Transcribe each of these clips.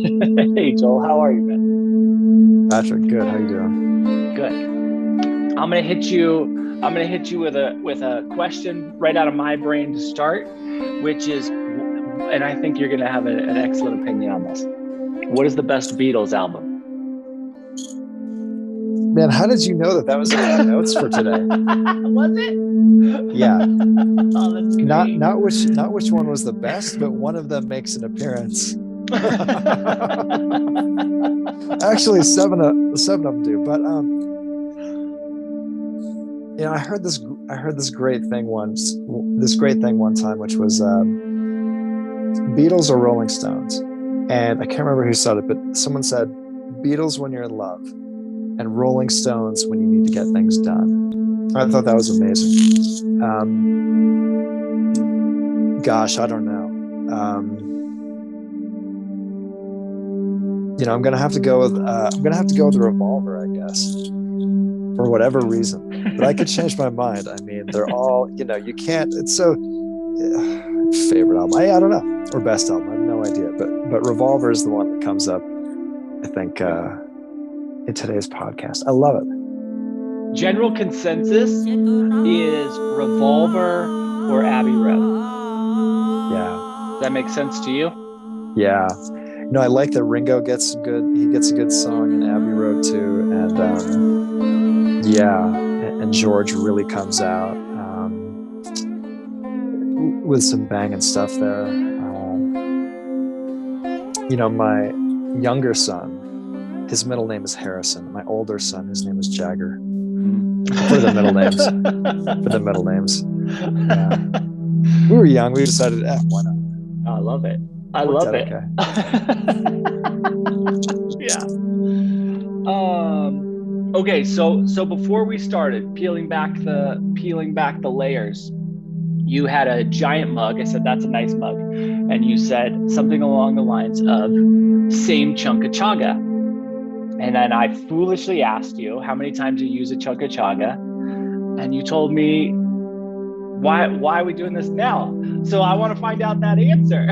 Hey Joel, how are you, man? Patrick, good. How you doing? Good. I'm gonna hit you with a question right out of my brain to start, which is, and I think you're gonna have an excellent opinion on this. What is the best Beatles album? Man, how did you know that was in my notes for today? Was it? Yeah. Oh, that's great. Not which one was the best, but one of them makes an appearance. Actually, seven of them do. But I heard this great thing once. This great thing one time, which was Beatles or Rolling Stones, and I can't remember who said it, but someone said Beatles when you're in love, and Rolling Stones when you need to get things done. I thought that was amazing. Gosh, I don't know. I'm gonna have to go with the Revolver, I guess, for whatever reason. But I could change my mind. I mean, they're all, you can't. It's so favorite album. I don't know, or best album. I have no idea. But Revolver is the one that comes up, I think, in today's podcast. I love it. General consensus is Revolver or Abbey Road. Yeah. Does that make sense to you? Yeah. I like that Ringo gets a good song in Abbey Road too, and George really comes out with some banging stuff there. My younger son, his middle name is Harrison. My older son, his name is Jagger. For the middle names. Yeah. We were young. We decided, why not? I love it. I love it. Okay. Yeah. Okay. So before we started peeling back the layers, you had a giant mug. I said, that's a nice mug. And you said something along the lines of same chunk of chaga. And then I foolishly asked you how many times you use a chunk of chaga. And you told me, why are we doing this now? So I want to find out that answer.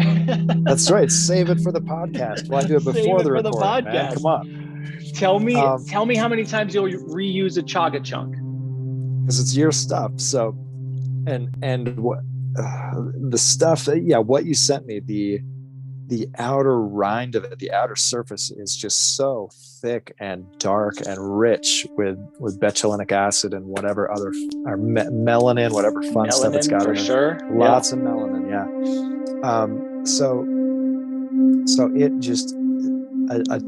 That's right. Save it for the podcast. Why do it before the recording, man? Come on. Tell me how many times you'll reuse a chaga chunk. Because it's your stuff. So, and what the stuff that, what you sent me, the outer rind of it, the outer surface is just so thick and dark and rich with betulinic acid and whatever other, or melanin, whatever fun stuff it's got. For sure. Lots of melanin. Yeah. So it just, a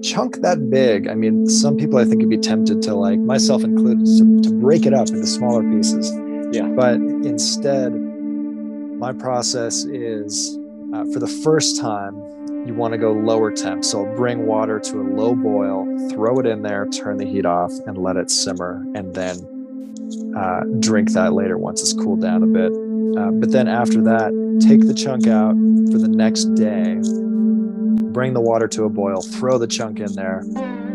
chunk that big. I mean, some people I think would be tempted to, like myself included, to break it up into smaller pieces. Yeah. But instead, my process is, for the first time, you want to go lower temp. So bring water to a low boil, throw it in there, turn the heat off, and let it simmer, and then drink that later once it's cooled down a bit. But then after that, take the chunk out for the next day, bring the water to a boil, throw the chunk in there,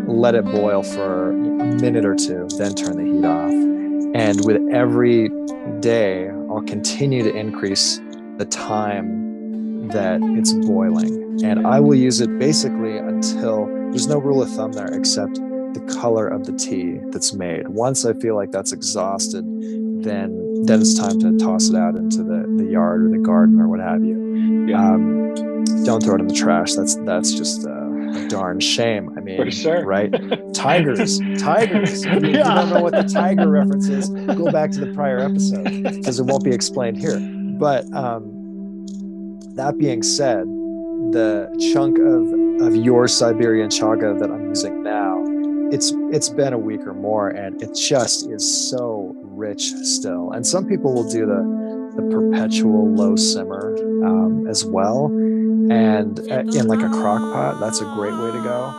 let it boil for a minute or two, then turn the heat off. And with every day, I'll continue to increase the time that it's boiling, and I will use it basically until there's no rule of thumb there except the color of the tea that's made. Once I feel like that's exhausted, then it's time to toss it out into the yard or the garden or what have you. Yeah. Don't throw it in the trash. That's just a darn shame. I mean, for sure. Right? Tigers. If you don't know what the tiger reference is, go back to the prior episode because it won't be explained here. But that being said, the chunk of your Siberian chaga that I'm using now, it's been a week or more, and it just is so rich still. And some people will do the perpetual low simmer as well, and in like a crock pot. That's a great way to go.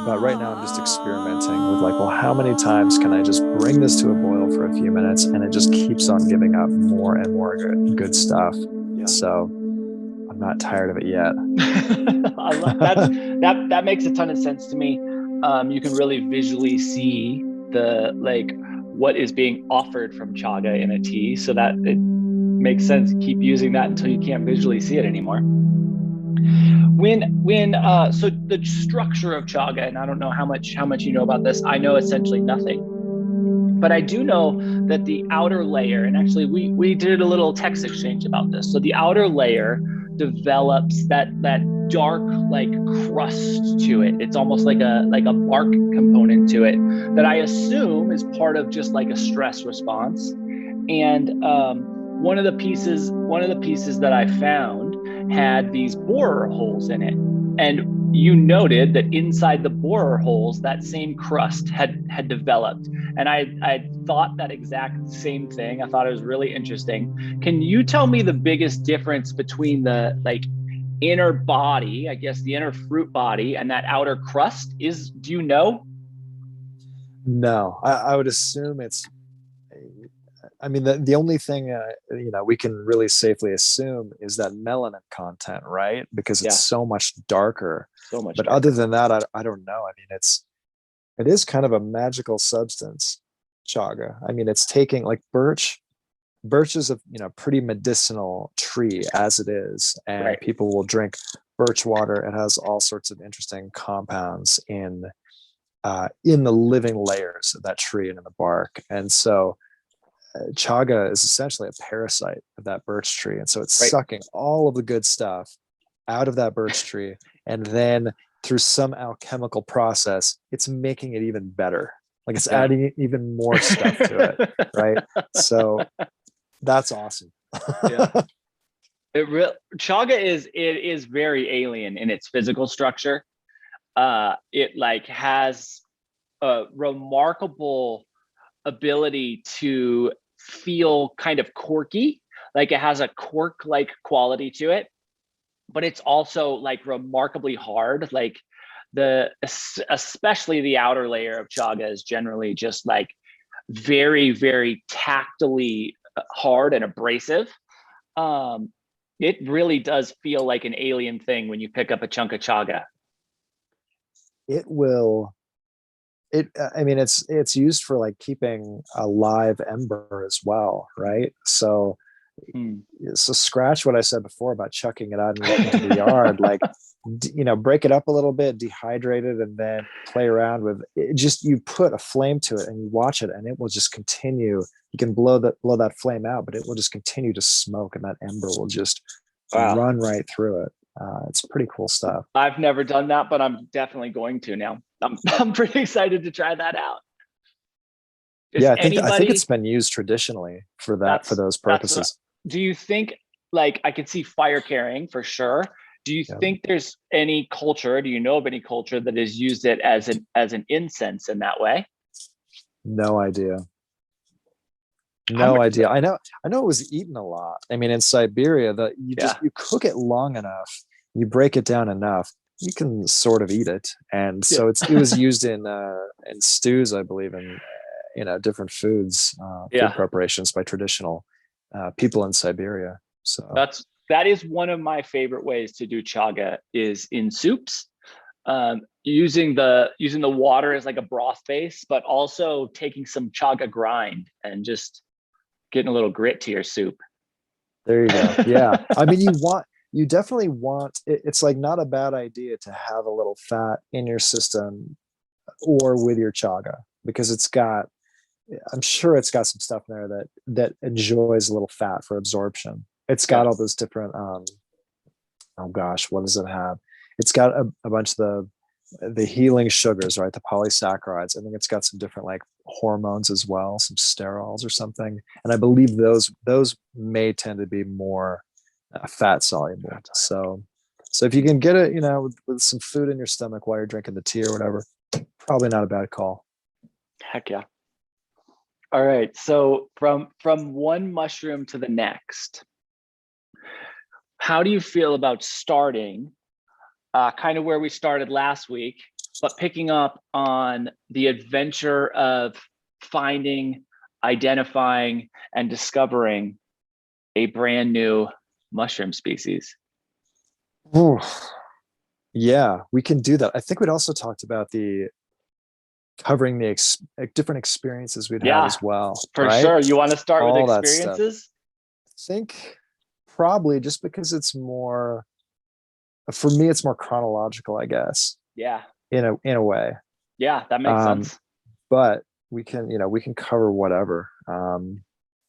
But right now I'm just experimenting with, like, well, how many times can I just bring this to a boil for a few minutes, and it just keeps on giving up more and more good stuff. Yeah. So I'm not tired of it yet. I love that. That makes a ton of sense to me. You can really visually see what is being offered from chaga in a tea, so that it makes sense to keep using that until you can't visually see it anymore. So the structure of chaga, and I don't know how much you know about this. I know essentially nothing, but I do know that the outer layer, and actually we did a little text exchange about this. So the outer layer develops that dark like crust to it. It's almost like a bark component to it that I assume is part of just like a stress response. And one of the pieces that I found had these borer holes in it, and you noted that inside the borer holes, that same crust had developed. And I thought that exact same thing. I thought it was really interesting. Can you tell me the biggest difference between the like inner body, I guess the inner fruit body, and that outer crust? Do you know? No, I would assume it's, I mean, the only thing we can really safely assume is that melanin content, right? Because it's Yeah, so much darker. so much But other darker. than that, I don't know. I mean, it is kind of a magical substance, chaga. I mean, it's taking like birch. Birch is a pretty medicinal tree as it is, and Right. people will drink birch water. It has all sorts of interesting compounds in the living layers of that tree and in the bark. And so chaga is essentially a parasite of that birch tree, and so it's Right. sucking all of the good stuff out of that birch tree, and then through some alchemical process it's making it even better, like it's Yeah. adding even more stuff to it, right? So that's awesome. Yeah. Chaga is very alien in its physical structure. It like has a remarkable ability to feel kind of quirky, like it has a cork like quality to it, but it's also like remarkably hard. Like the especially the outer layer of chaga is generally just like very very tactily hard and abrasive. um it really does feel like an alien thing when you pick up a chunk of chaga. It will it I mean, it's used for like keeping a live ember as well, right? Hmm. So scratch what I said before about chucking it out into the yard, like break it up a little bit, dehydrate it, and then play around with it. Just you put a flame to it and you watch it, and it will just continue. You can blow that flame out, but it will just continue to smoke, and that ember will just Wow. run right through it. It's pretty cool stuff. I've never done that, but I'm definitely going to now. I'm pretty excited to try that out. Is Yeah, I think it's anybody been used traditionally for that's those that's what purposes. do you think, like I could see fire carrying for sure. Do you Yeah, think there's any culture, do you know of any culture that has used it as an incense in that way? no idea. I'm No idea. I know it was eaten a lot. I mean, in Siberia, that Yeah. you cook it long enough, you break it down enough, you can sort of eat it. And Yeah. so it was used in stews, I believe, in different food Yeah. preparations by traditional people in Siberia. So That is one of my favorite ways to do chaga is in soups. Using the water as like a broth base, but also taking some chaga grind and just getting a little grit to your soup. there you go. Yeah, I mean, you definitely want it's like not a bad idea to have a little fat in your system or with your chaga, because I'm sure it's got some stuff in there that enjoys a little fat for absorption. It's got Yeah. all those different oh gosh, what does it have? It's got a bunch of the healing sugars, right? The polysaccharides. I think it's got some different like hormones as well, some sterols or something. And I believe those may tend to be more fat soluble. So if you can get it, with some food in your stomach while you're drinking the tea or whatever, probably not a bad call. Heck yeah. All right. So from one mushroom to the next, how do you feel about starting kind of where we started last week, but picking up on the adventure of finding, identifying, and discovering a brand new mushroom species? Ooh, yeah, we can do that. I think we'd also talked about the covering the different experiences we'd had Yeah, as well, for right? sure. You want to start with All that stuff. experiences? I think probably just because it's more for me, it's more chronological, I guess, Yeah. in a way. Yeah, that makes Um, sense. but we can cover whatever.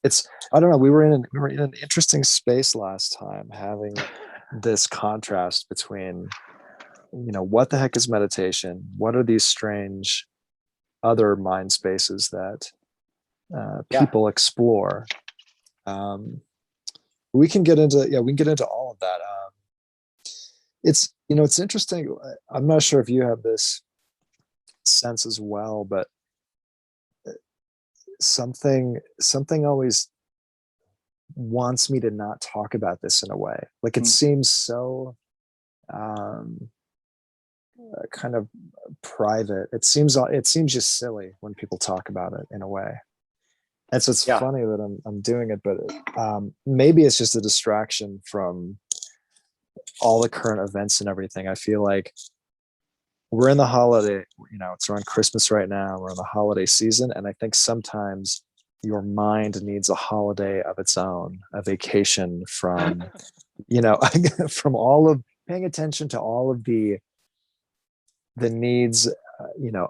It's I don't know. We were in an interesting space last time, having this contrast between what the heck is meditation? What are these strange other mind spaces that Yeah. people explore? Um, we can get into we can get into all of that. It's interesting. I'm not sure if you have this sense as well, but something always wants me to not talk about this in a way. Like it Mm. seems so um, kind of private. It seems just silly when people talk about it in a way. And so it's Yeah. funny that I'm doing it, but maybe it's just a distraction from all the current events and everything. I feel like we're in the holiday, it's around Christmas right now. We're in the holiday season. And I think sometimes your mind needs a holiday of its own, a vacation from, from all of paying attention to all of the needs,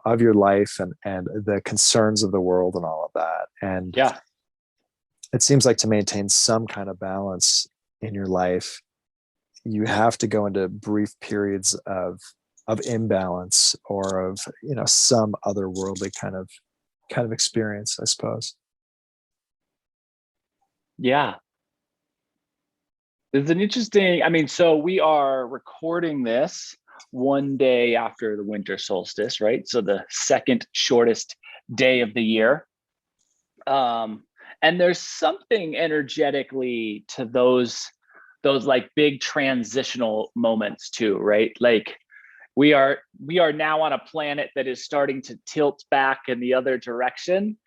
of your life and the concerns of the world and all of that. And Yeah. it seems like to maintain some kind of balance in your life, you have to go into brief periods of imbalance or of some otherworldly kind of experience, I suppose. Yeah. It's an interesting, I mean, so we are recording this one day after the winter solstice, right? So the second shortest day of the year. Um, and there's something energetically to those like big transitional moments too, right? Like we are now on a planet that is starting to tilt back in the other direction,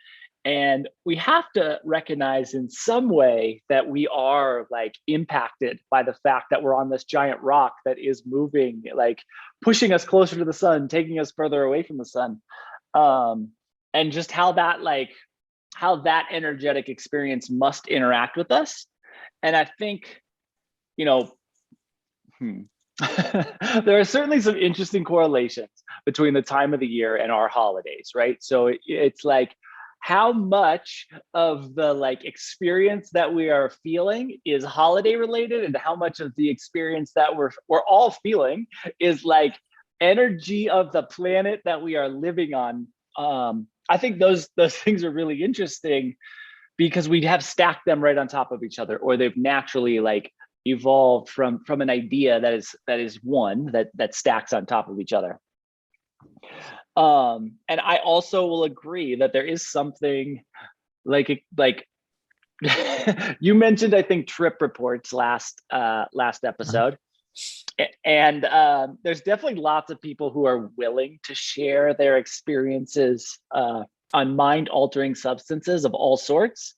and we have to recognize in some way that we are like impacted by the fact that we're on this giant rock that is moving, like pushing us closer to the sun, taking us further away from the sun. um and just how that energetic experience must interact with us. And I think, you know hmm, there are certainly some interesting correlations between the time of the year and our holidays, right? So it's like how much of the like experience that we are feeling is holiday related, and how much of the experience that we're all feeling is like energy of the planet that we are living on. I think those things are really interesting because we have stacked them right on top of each other, or they've naturally like evolved from an idea that is one that stacks on top of each other. And I also will agree that there is something like you mentioned, I think, trip reports last Uh-huh. episode. And there's definitely lots of people who are willing to share their experiences on mind altering substances of all sorts,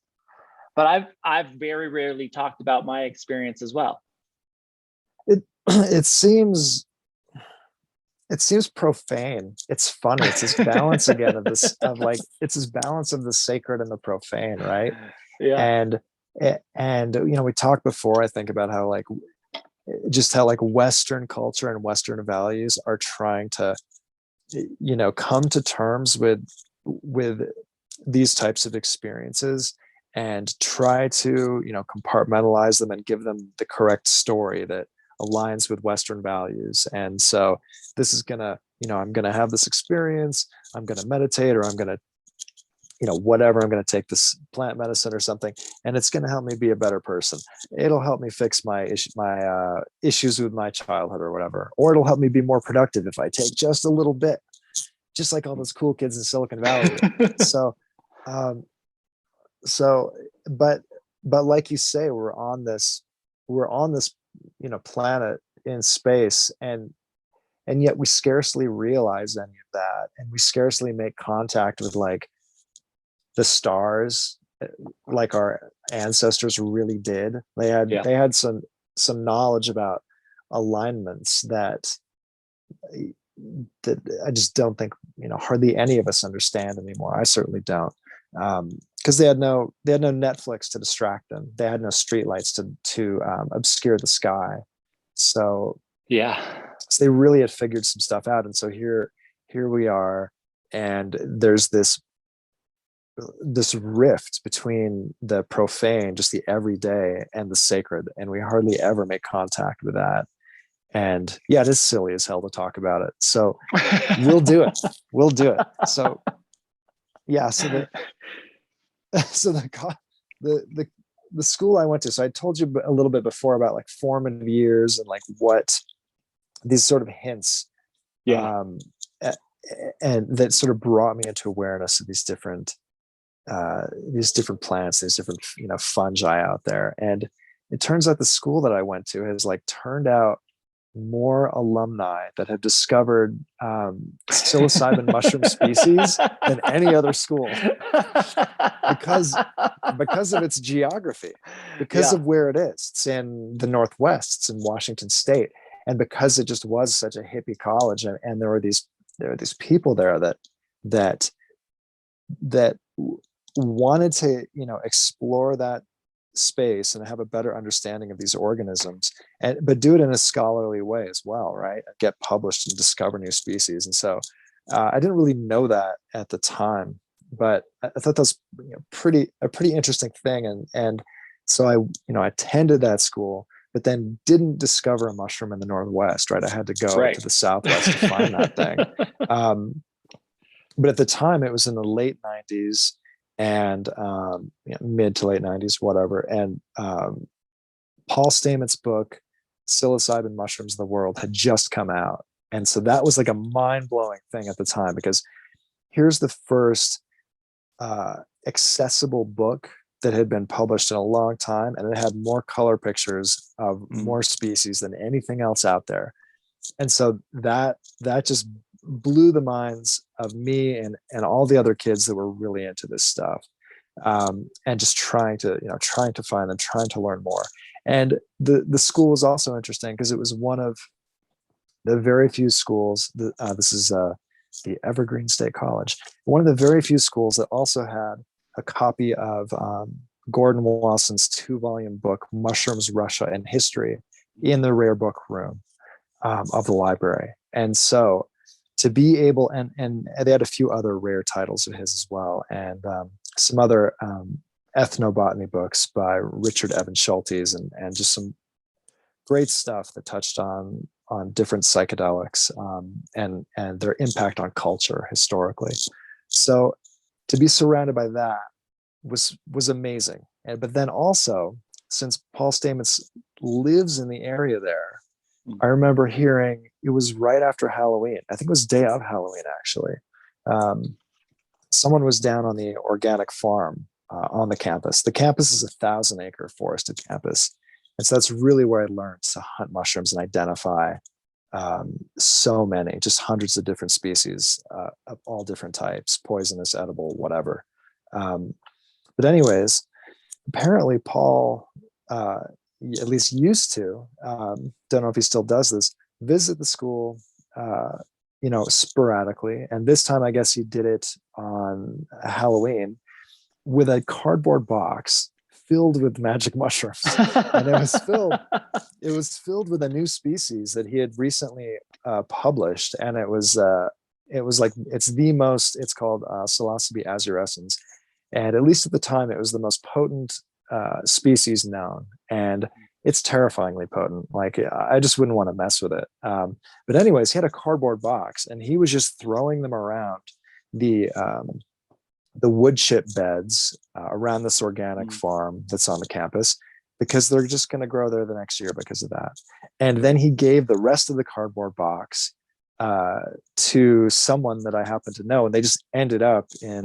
but I've very rarely talked about my experience as well. it it seems it seems profane. It's funny. It's this balance again of this of like it's this balance of the sacred and the profane, right? Yeah. And and we talked before, I think, about how like just how like Western culture and Western values are trying to come to terms with these types of experiences and try to compartmentalize them and give them the correct story that aligns with Western values. And so this is gonna I'm gonna have this experience, I'm gonna meditate, or I'm gonna whatever, I'm going to take this plant medicine or something, and it's going to help me be a better person. It'll help me fix my issues with my childhood or whatever, or it'll help me be more productive if I take just a little bit, just like all those cool kids in Silicon Valley do. So, um, so, but like you say, we're on this planet in space, and yet we scarcely realize any of that, and we scarcely make contact with like the stars, like our ancestors really did. They had Yeah. they had some knowledge about alignments that I just don't think hardly any of us understand anymore. I certainly don't, because they had no Netflix to distract them. They had no streetlights to obscure the sky. So Yeah. So they really had figured some stuff out. And so here we are, and there's this rift between the profane, just the everyday, and the sacred, and we hardly ever make contact with that. And yeah, it is silly as hell to talk about it. So we'll do it. We'll do it. So yeah, so so the school I went to. So I told you a little bit before about like formative years and like what these sort of hints, Yeah. um, and that sort of brought me into awareness of these different plants, these different fungi out there. And it turns out the school that I went to has like turned out more alumni that have discovered psilocybin mushroom species than any other school, because of its geography, because Yeah. of where it is. It's in the Northwest, it's in Washington State, and because it just was such a hippie college, and there were these people there that that wanted to explore that space and have a better understanding of these organisms, but do it in a scholarly way as well, right? Get published and discover new species. And so I didn't really know that at the time, but I thought that was a pretty interesting thing. And so I attended that school, but then didn't discover a mushroom in the Northwest, right? I had to go Right. to the Southwest to find that thing. But at the time, it was in the late 90s, and mid to late 90s, whatever. And Paul Stament's book, Psilocybin Mushrooms of the World, had just come out. And so that was like a mind-blowing thing at the time, because here's the first accessible book that had been published in a long time, and it had more color pictures of more species than anything else out there. And so that just blew the minds of me and all the other kids that were really into this stuff, and just trying to find them, trying to learn more. And the school was also interesting because it was one of the very few schools. This is the Evergreen State College, one of the very few schools that also had a copy of Gordon Wasson's 2-volume book, Mushrooms, Russia, and History, in the rare book room of the library. And so to be able, and they had a few other rare titles of his as well, and some other ethnobotany books by Richard Evan Schultes, and just some great stuff that touched on different psychedelics, and their impact on culture historically. So to be surrounded by that was amazing. But then also, since Paul Stamets lives in the area there, I remember hearing, it was right after Halloween. I think it was day of Halloween, actually. Someone was down on the organic farm on the campus. The campus is a 1,000-acre forested campus. And so that's really where I learned to hunt mushrooms and identify so many, just hundreds of different species of all different types, poisonous, edible, whatever. But anyways, apparently Paul, at least used to, don't know if he still does this, visit the school, sporadically. And this time, I guess he did it on Halloween with a cardboard box filled with magic mushrooms. And it was filled with a new species that he had recently published. And it was like, it's called Psilocybe azurescens. And at least at the time, it was the most potent species known. And it's terrifyingly potent. Like, I just wouldn't want to mess with it. But anyways, he had a cardboard box, and he was just throwing them around the wood chip beds around this organic farm that's on the campus, because they're just going to grow there the next year because of that. And then he gave the rest of the cardboard box to someone that I happen to know, and they just ended up in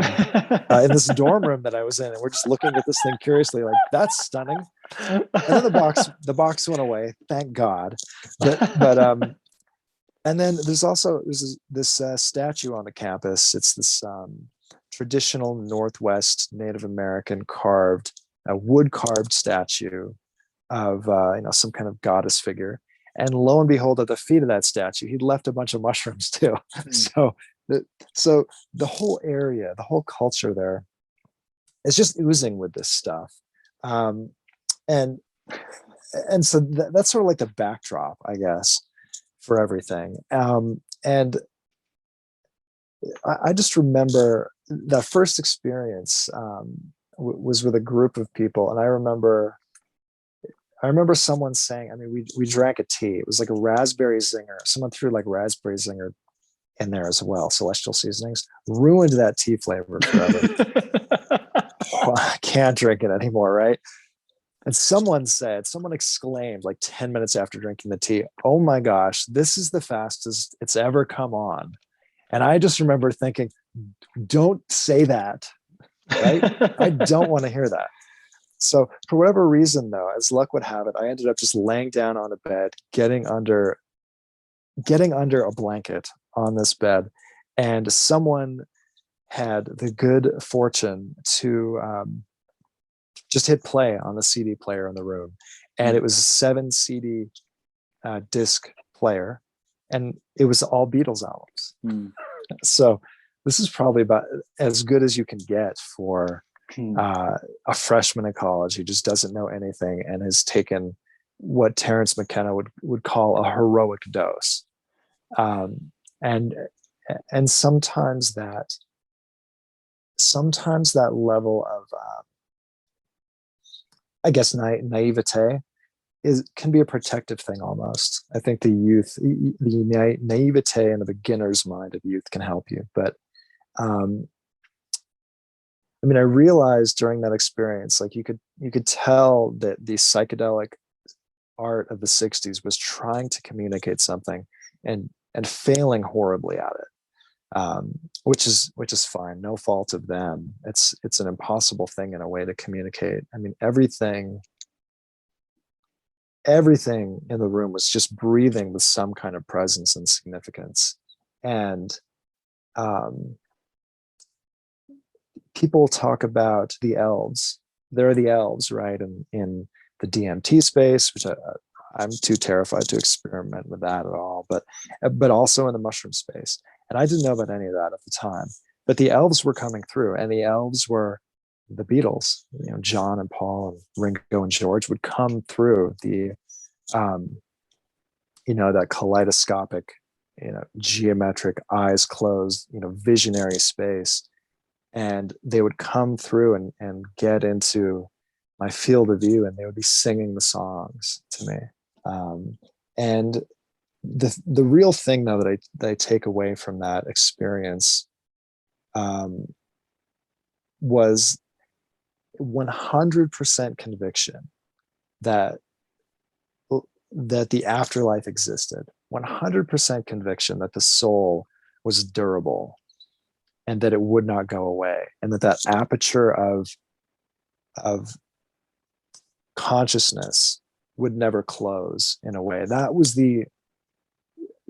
this dorm room that I was in, and we're just looking at this thing curiously, like, that's stunning. And then the box went away, thank God. But and then there's this statue on the campus. It's this traditional Northwest Native American wood carved statue of some kind of goddess figure. And lo and behold, at the feet of that statue, he'd left a bunch of mushrooms too. So the whole area, the whole culture there is just oozing with this stuff. And so that's sort of like the backdrop, I guess. for everything. And I just remember that first experience was with a group of people, and I remember someone saying, I mean, we drank a tea. It was like a raspberry zinger. Someone threw like raspberry zinger in there as well. Celestial seasonings ruined that tea flavor forever. Oh, I can't drink it anymore, right? And someone exclaimed like 10 minutes after drinking the tea, "Oh my gosh, this is the fastest it's ever come on." And I just remember thinking, don't say that, right? I don't want to hear that. So for whatever reason, though, as luck would have it, I ended up just laying down on a bed, getting under a blanket on this bed, and someone had the good fortune to just hit play on the CD player in the room, and it was a 7 CD disc player, and it was all Beatles albums. So this is probably about as good as you can get for a freshman in college who just doesn't know anything and has taken what Terence McKenna would call a heroic dose. And sometimes that level of I guess naivete can be a protective thing almost. I think the naivete and the beginner's mind of youth can help you. But I mean, I realized during that experience, like you could tell that the psychedelic art of the 60s was trying to communicate something and failing horribly at it, which is fine, no fault of them. It's an impossible thing in a way to communicate. I mean, everything in the room was just breathing with some kind of presence and significance. And people talk about the elves. There are the elves, right? In the DMT space, which I'm too terrified to experiment with that at all, but also in the mushroom space. And I didn't know about any of that at the time. But the elves were coming through, and the elves were the Beatles. You know, John and Paul and Ringo and George would come through the, that kaleidoscopic, geometric, eyes closed, visionary space. And they would come through and get into my field of view, and they would be singing the songs to me. And the real thing, though, that I take away from that experience was 100% conviction that the afterlife existed, 100% conviction that the soul was durable and that it would not go away, and that aperture of consciousness would never close in a way. That was the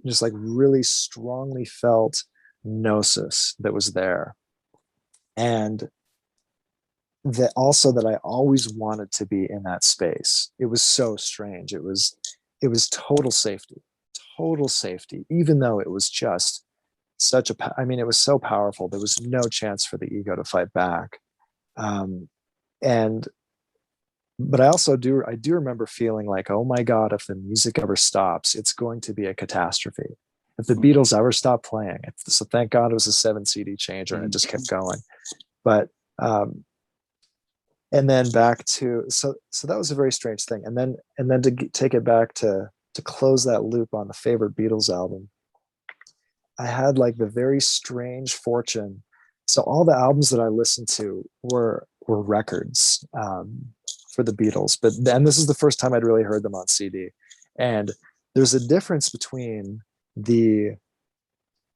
just like really strongly felt gnosis that was there. And that also that I always wanted to be in that space. It was so strange. It was total safety, even though it was just it was so powerful. There was no chance for the ego to fight back. But I do remember feeling like, oh my God, if the music ever stops, it's going to be a catastrophe. If the Beatles ever stop playing, so thank God it was a 7 CD changer and it just kept going. But and then back to so that was a very strange thing. And then to take it back to close that loop on the favorite Beatles album, I had like the very strange fortune. So all the albums that I listened to were records for the Beatles, but then this is the first time I'd really heard them on CD. And there's a difference between the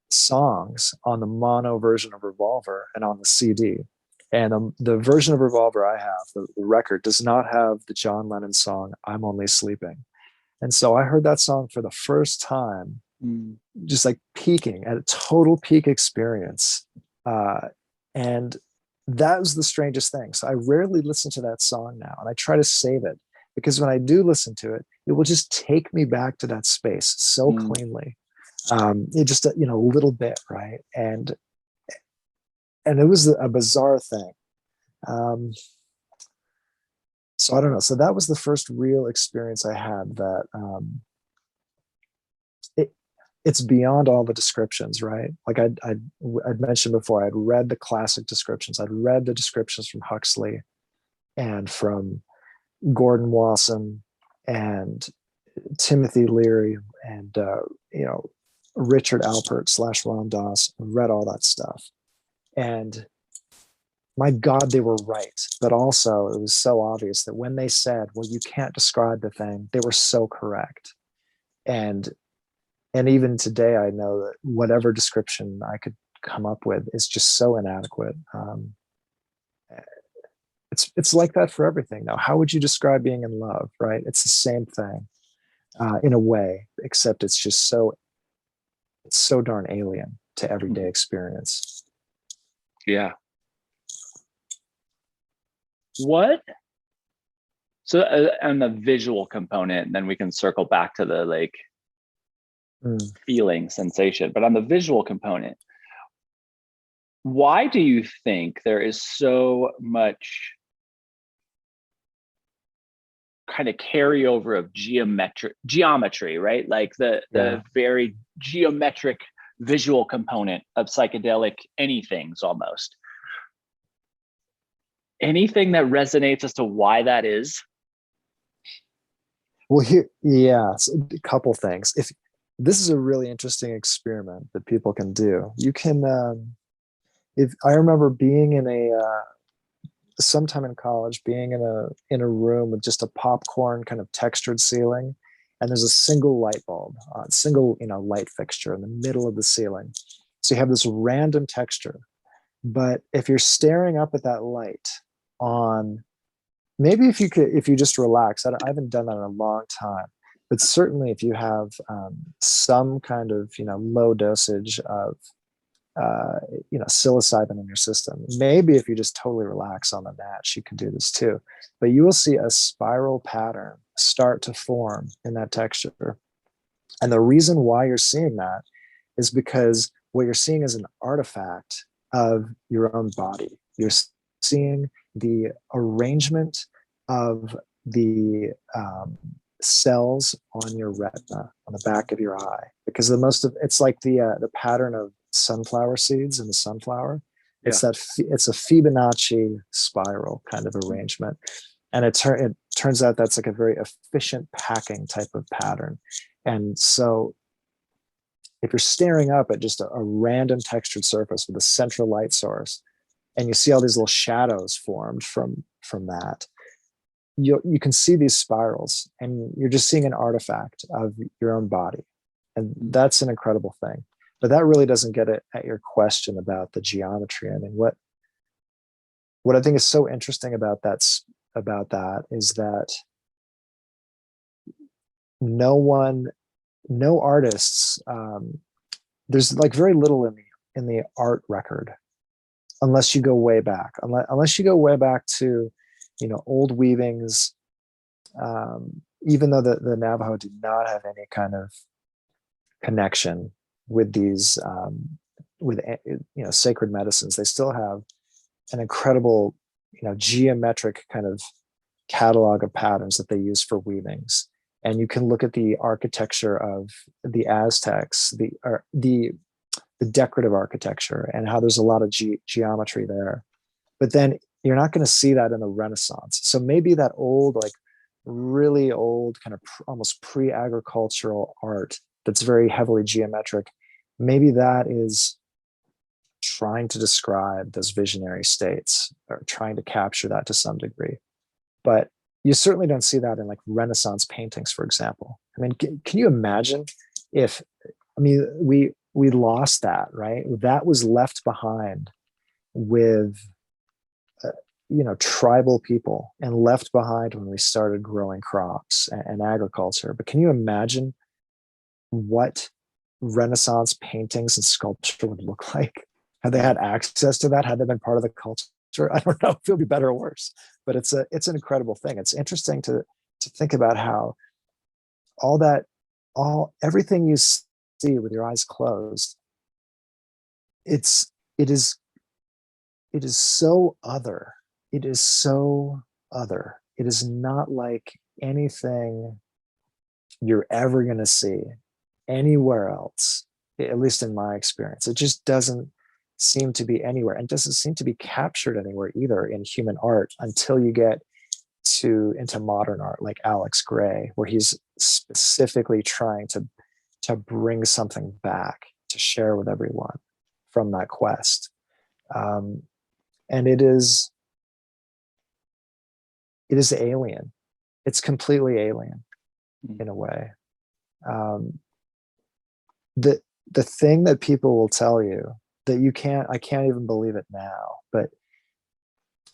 songs on the mono version of Revolver and on the CD. And the version of Revolver I have, the record, does not have the John Lennon song "I'm Only Sleeping." And so I heard that song for the first time, just like peaking at a total peak experience. And that was the strangest thing. So I rarely listen to that song now, and I try to save it, because when I do listen to it, it will just take me back to that space so cleanly. It just, a little bit, right? And it was a bizarre thing. So I don't know. So that was the first real experience I had that it's beyond all the descriptions, right? Like I'd mentioned before, I'd read the classic descriptions. I'd read the descriptions from Huxley and from Gordon Wasson and Timothy Leary and you know, Richard Alpert / Ram Dass. Read all that stuff, and my God, they were right. But also, it was so obvious that when they said, "Well, you can't describe the thing," they were so correct. And even today, I know that whatever description I could come up with is just so inadequate. It's like that for everything. Now, how would you describe being in love? Right? It's the same thing in a way, except it's just so darn alien to everyday experience. Yeah. What? So on the visual component, then we can circle back to the like feeling sensation. But on the visual component, why do you think there is so much kind of carryover of geometry, right? Like the very geometric visual component of psychedelic anythings almost. Anything that resonates as to why that is? Well, here, yeah, a couple things. If this is a really interesting experiment that people can do, you can. If I remember being in a sometime in college, being in a room with just a popcorn kind of textured ceiling, and there's a single light bulb, single light fixture in the middle of the ceiling. So you have this random texture, but if you're staring up at that light on, maybe if you just relax. I haven't done that in a long time, but certainly if you have some kind of low dosage of psilocybin in your system, maybe if you just totally relax on the match, you can do this too. But you will see a spiral pattern start to form in that texture, and the reason why you're seeing that is because what you're seeing is an artifact of your own body. You're seeing the arrangement of the cells on your retina, on the back of your eye, because it's like the pattern of sunflower seeds in the sunflower. It's it's a Fibonacci spiral kind of arrangement, and it turns out that's like a very efficient packing type of pattern. And so if you're staring up at just a random textured surface with a central light source, and you see all these little shadows formed from that, you can see these spirals, and you're just seeing an artifact of your own body. And that's an incredible thing. But that really doesn't get at your question about the geometry. I mean, what I think is so interesting about that is that no artists, there's like very little in the art record, unless you go way back, unless you go way back to old weavings, even though the Navajo did not have any kind of connection with these sacred medicines, they still have an incredible geometric kind of catalog of patterns that they use for weavings. And you can look at the architecture of the Aztecs, the decorative architecture, and how there's a lot of geometry there. But then you're not going to see that in the Renaissance. So maybe that old, like really old kind of almost pre-agricultural art that's very heavily geometric, maybe that is trying to describe those visionary states, or trying to capture that to some degree. But you certainly don't see that in like Renaissance paintings, for example. I mean, can you imagine if, we lost that, right? That was left behind with, tribal people, and left behind when we started growing crops and agriculture. But can you imagine what Renaissance paintings and sculpture would look like had they had access to that? Had they been part of the culture? I don't know if it'll be better or worse, but it's an incredible thing. It's interesting to think about how everything you see with your eyes closed, it is so other. It is so other. It is not like anything you're ever going to see anywhere else, at least in my experience. It just doesn't seem to be anywhere, and doesn't seem to be captured anywhere either in human art until you get into modern art like Alex Gray, where he's specifically trying to bring something back to share with everyone from that quest. And it is alien. It's completely alien in a way. The thing that people will tell you that I can't even believe it now,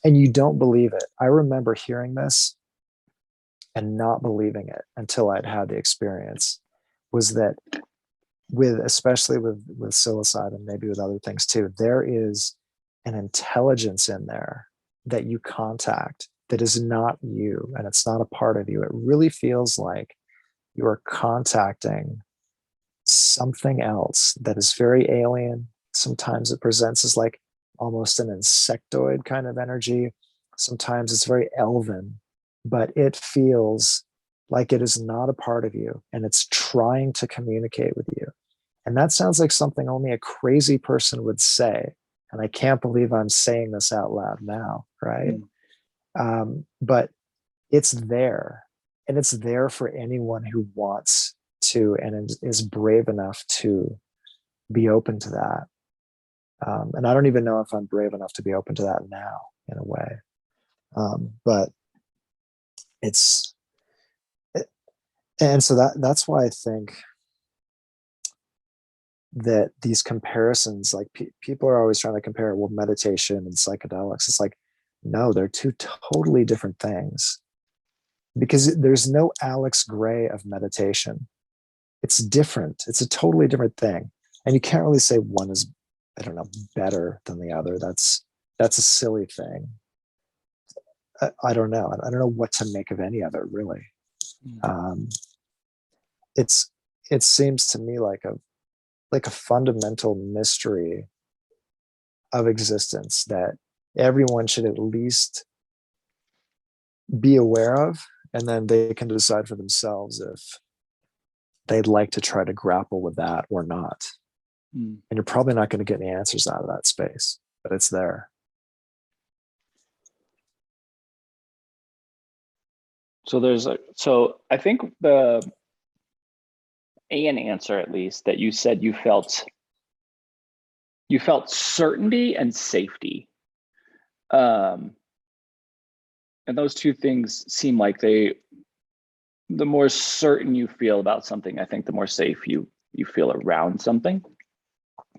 and you don't believe it. I remember hearing this and not believing it until I'd had the experience, was that especially with psilocybin, maybe with other things too, there is an intelligence in there that you contact that is not you, and it's not a part of you. It really feels like you are contacting something else that is very alien. Sometimes it presents as like almost an insectoid kind of energy. Sometimes it's very elven, but it feels like it is not a part of you, and it's trying to communicate with you. And that sounds like something only a crazy person would say. And I can't believe I'm saying this out loud now, right? But it's there, and it's there for anyone who wants to and is brave enough to be open to that. And I don't even know if I'm brave enough to be open to that now, in a way. But and so that's why I think that these comparisons, like people are always trying to compare, well, meditation and psychedelics. It's like, no, they're two totally different things, because there's no Alex Gray of meditation. It's different. It's a totally different thing. And you can't really say one is, I don't know, better than the other. That's a silly thing. I don't know. I don't know what to make of any of it, really. It seems to me like a fundamental mystery of existence that everyone should at least be aware of, and then they can decide for themselves if they'd like to try to grapple with that or not. And you're probably not going to get any answers out of that space, but it's there. So I think an answer, at least, that you said you felt certainty and safety. And those two things seem like the more certain you feel about something, I think the more safe you feel around something.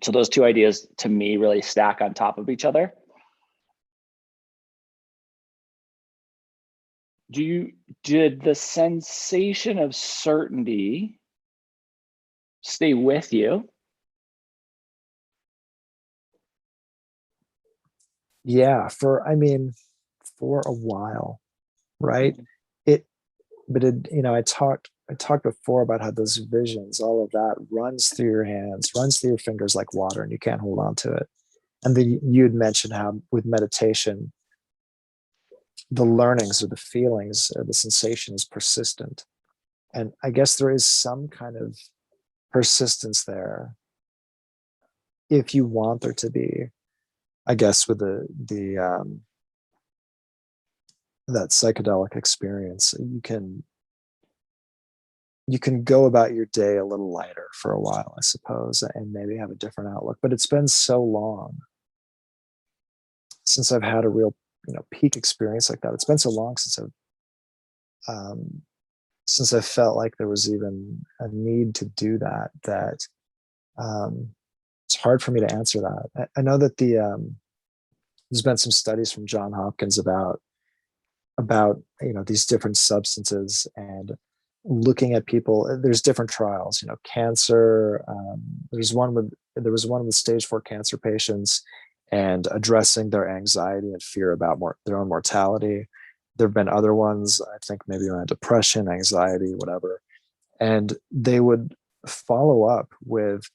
So those two ideas to me really stack on top of each other. Did the sensation of certainty stay with you? Yeah, for a while, right? I talked before about how those visions, all of that runs through your hands, runs through your fingers like water, and you can't hold on to it. And then you had mentioned how with meditation, the learnings or the feelings or the sensation is persistent. And I guess there is some kind of persistence there, if you want there to be, I guess, with that psychedelic experience. You can go about your day a little lighter for a while, I suppose, and maybe have a different outlook. But it's been so long since I've had a real, peak experience like that. It's been so long since I felt like there was even a need to do that, it's hard for me to answer that. I know that there's been some studies from John Hopkins about these different substances, and looking at people. There's different trials, cancer. There was one with stage 4 cancer patients, and addressing their anxiety and fear about their own mortality. There have been other ones, I think maybe around depression, anxiety, whatever. And they would follow up with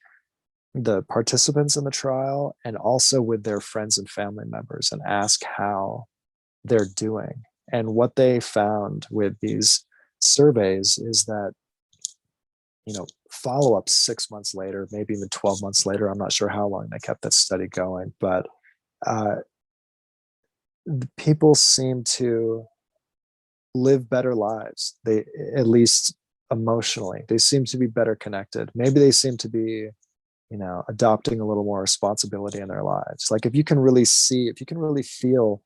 the participants in the trial and also with their friends and family members and ask how they're doing. And what they found with these surveys is that follow up 6 months later, maybe even 12 months later. I'm not sure how long they kept that study going, but uh, people seem to live better lives. They, at least emotionally, they seem to be better connected. Maybe they seem to be, adopting a little more responsibility in their lives. Like if you can really feel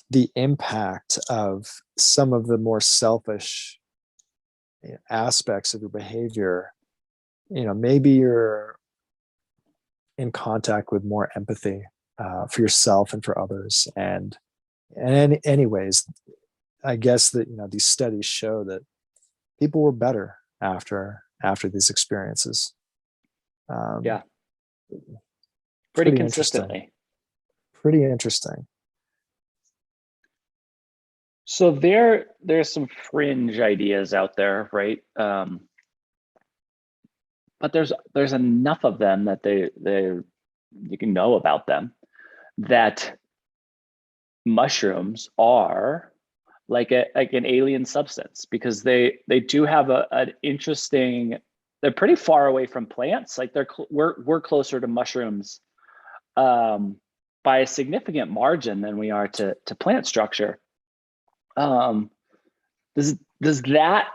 the impact of some of the more selfish aspects of your behavior, maybe you're in contact with more empathy for yourself and for others. And anyways, I guess that these studies show that people were better after these experiences. Yeah, pretty Pretty interesting. consistently. Pretty interesting. So there's some fringe ideas out there, right? But there's enough of them that they you can know about them, that mushrooms are like an alien substance, because they do have an interesting. They're pretty far away from plants. Like we're closer to mushrooms by a significant margin than we are to plant structure. Does that,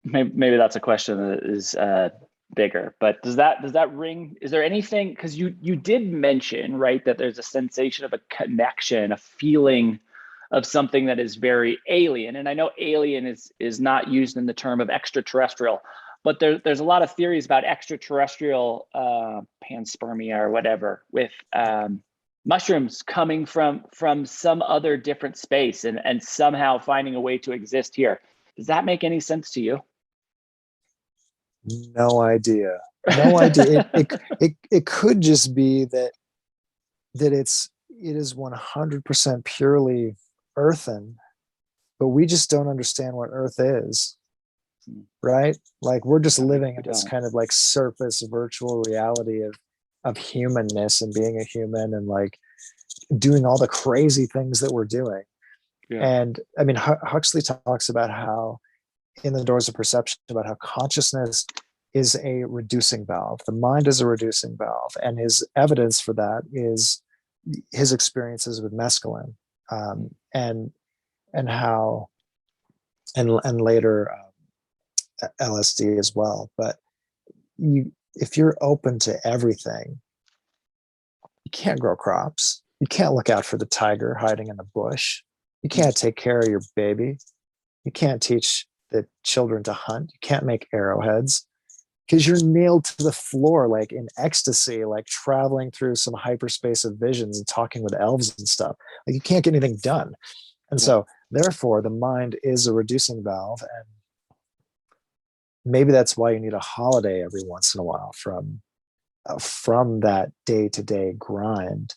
maybe that's a question that is bigger, but does that ring? Is there anything, because you did mention, right, that there's a sensation of a connection, a feeling of something that is very alien, and I know alien is not used in the term of extraterrestrial, but there's a lot of theories about extraterrestrial panspermia or whatever, with mushrooms coming from some other different space and somehow finding a way to exist here. Does that make any sense to you? No idea. No idea. It could just be that it is 100% purely earthen, but we just don't understand what earth is, right? Like we're just living in this kind of like surface virtual reality of humanness and being a human and like doing all the crazy things that we're doing. Yeah. And I mean, Huxley talks about how in the Doors of Perception, about how consciousness is a reducing valve. The mind is a reducing valve. And his evidence for that is his experiences with mescaline, and how, and later LSD as well. But if you're open to everything, you can't grow crops. You can't look out for the tiger hiding in the bush. You can't take care of your baby. You can't teach the children to hunt. You can't make arrowheads because you're nailed to the floor, like in ecstasy, like traveling through some hyperspace of visions and talking with elves and stuff. Like you can't get anything done. And so therefore the mind is a reducing valve. And maybe that's why you need a holiday every once in a while from that day-to-day grind.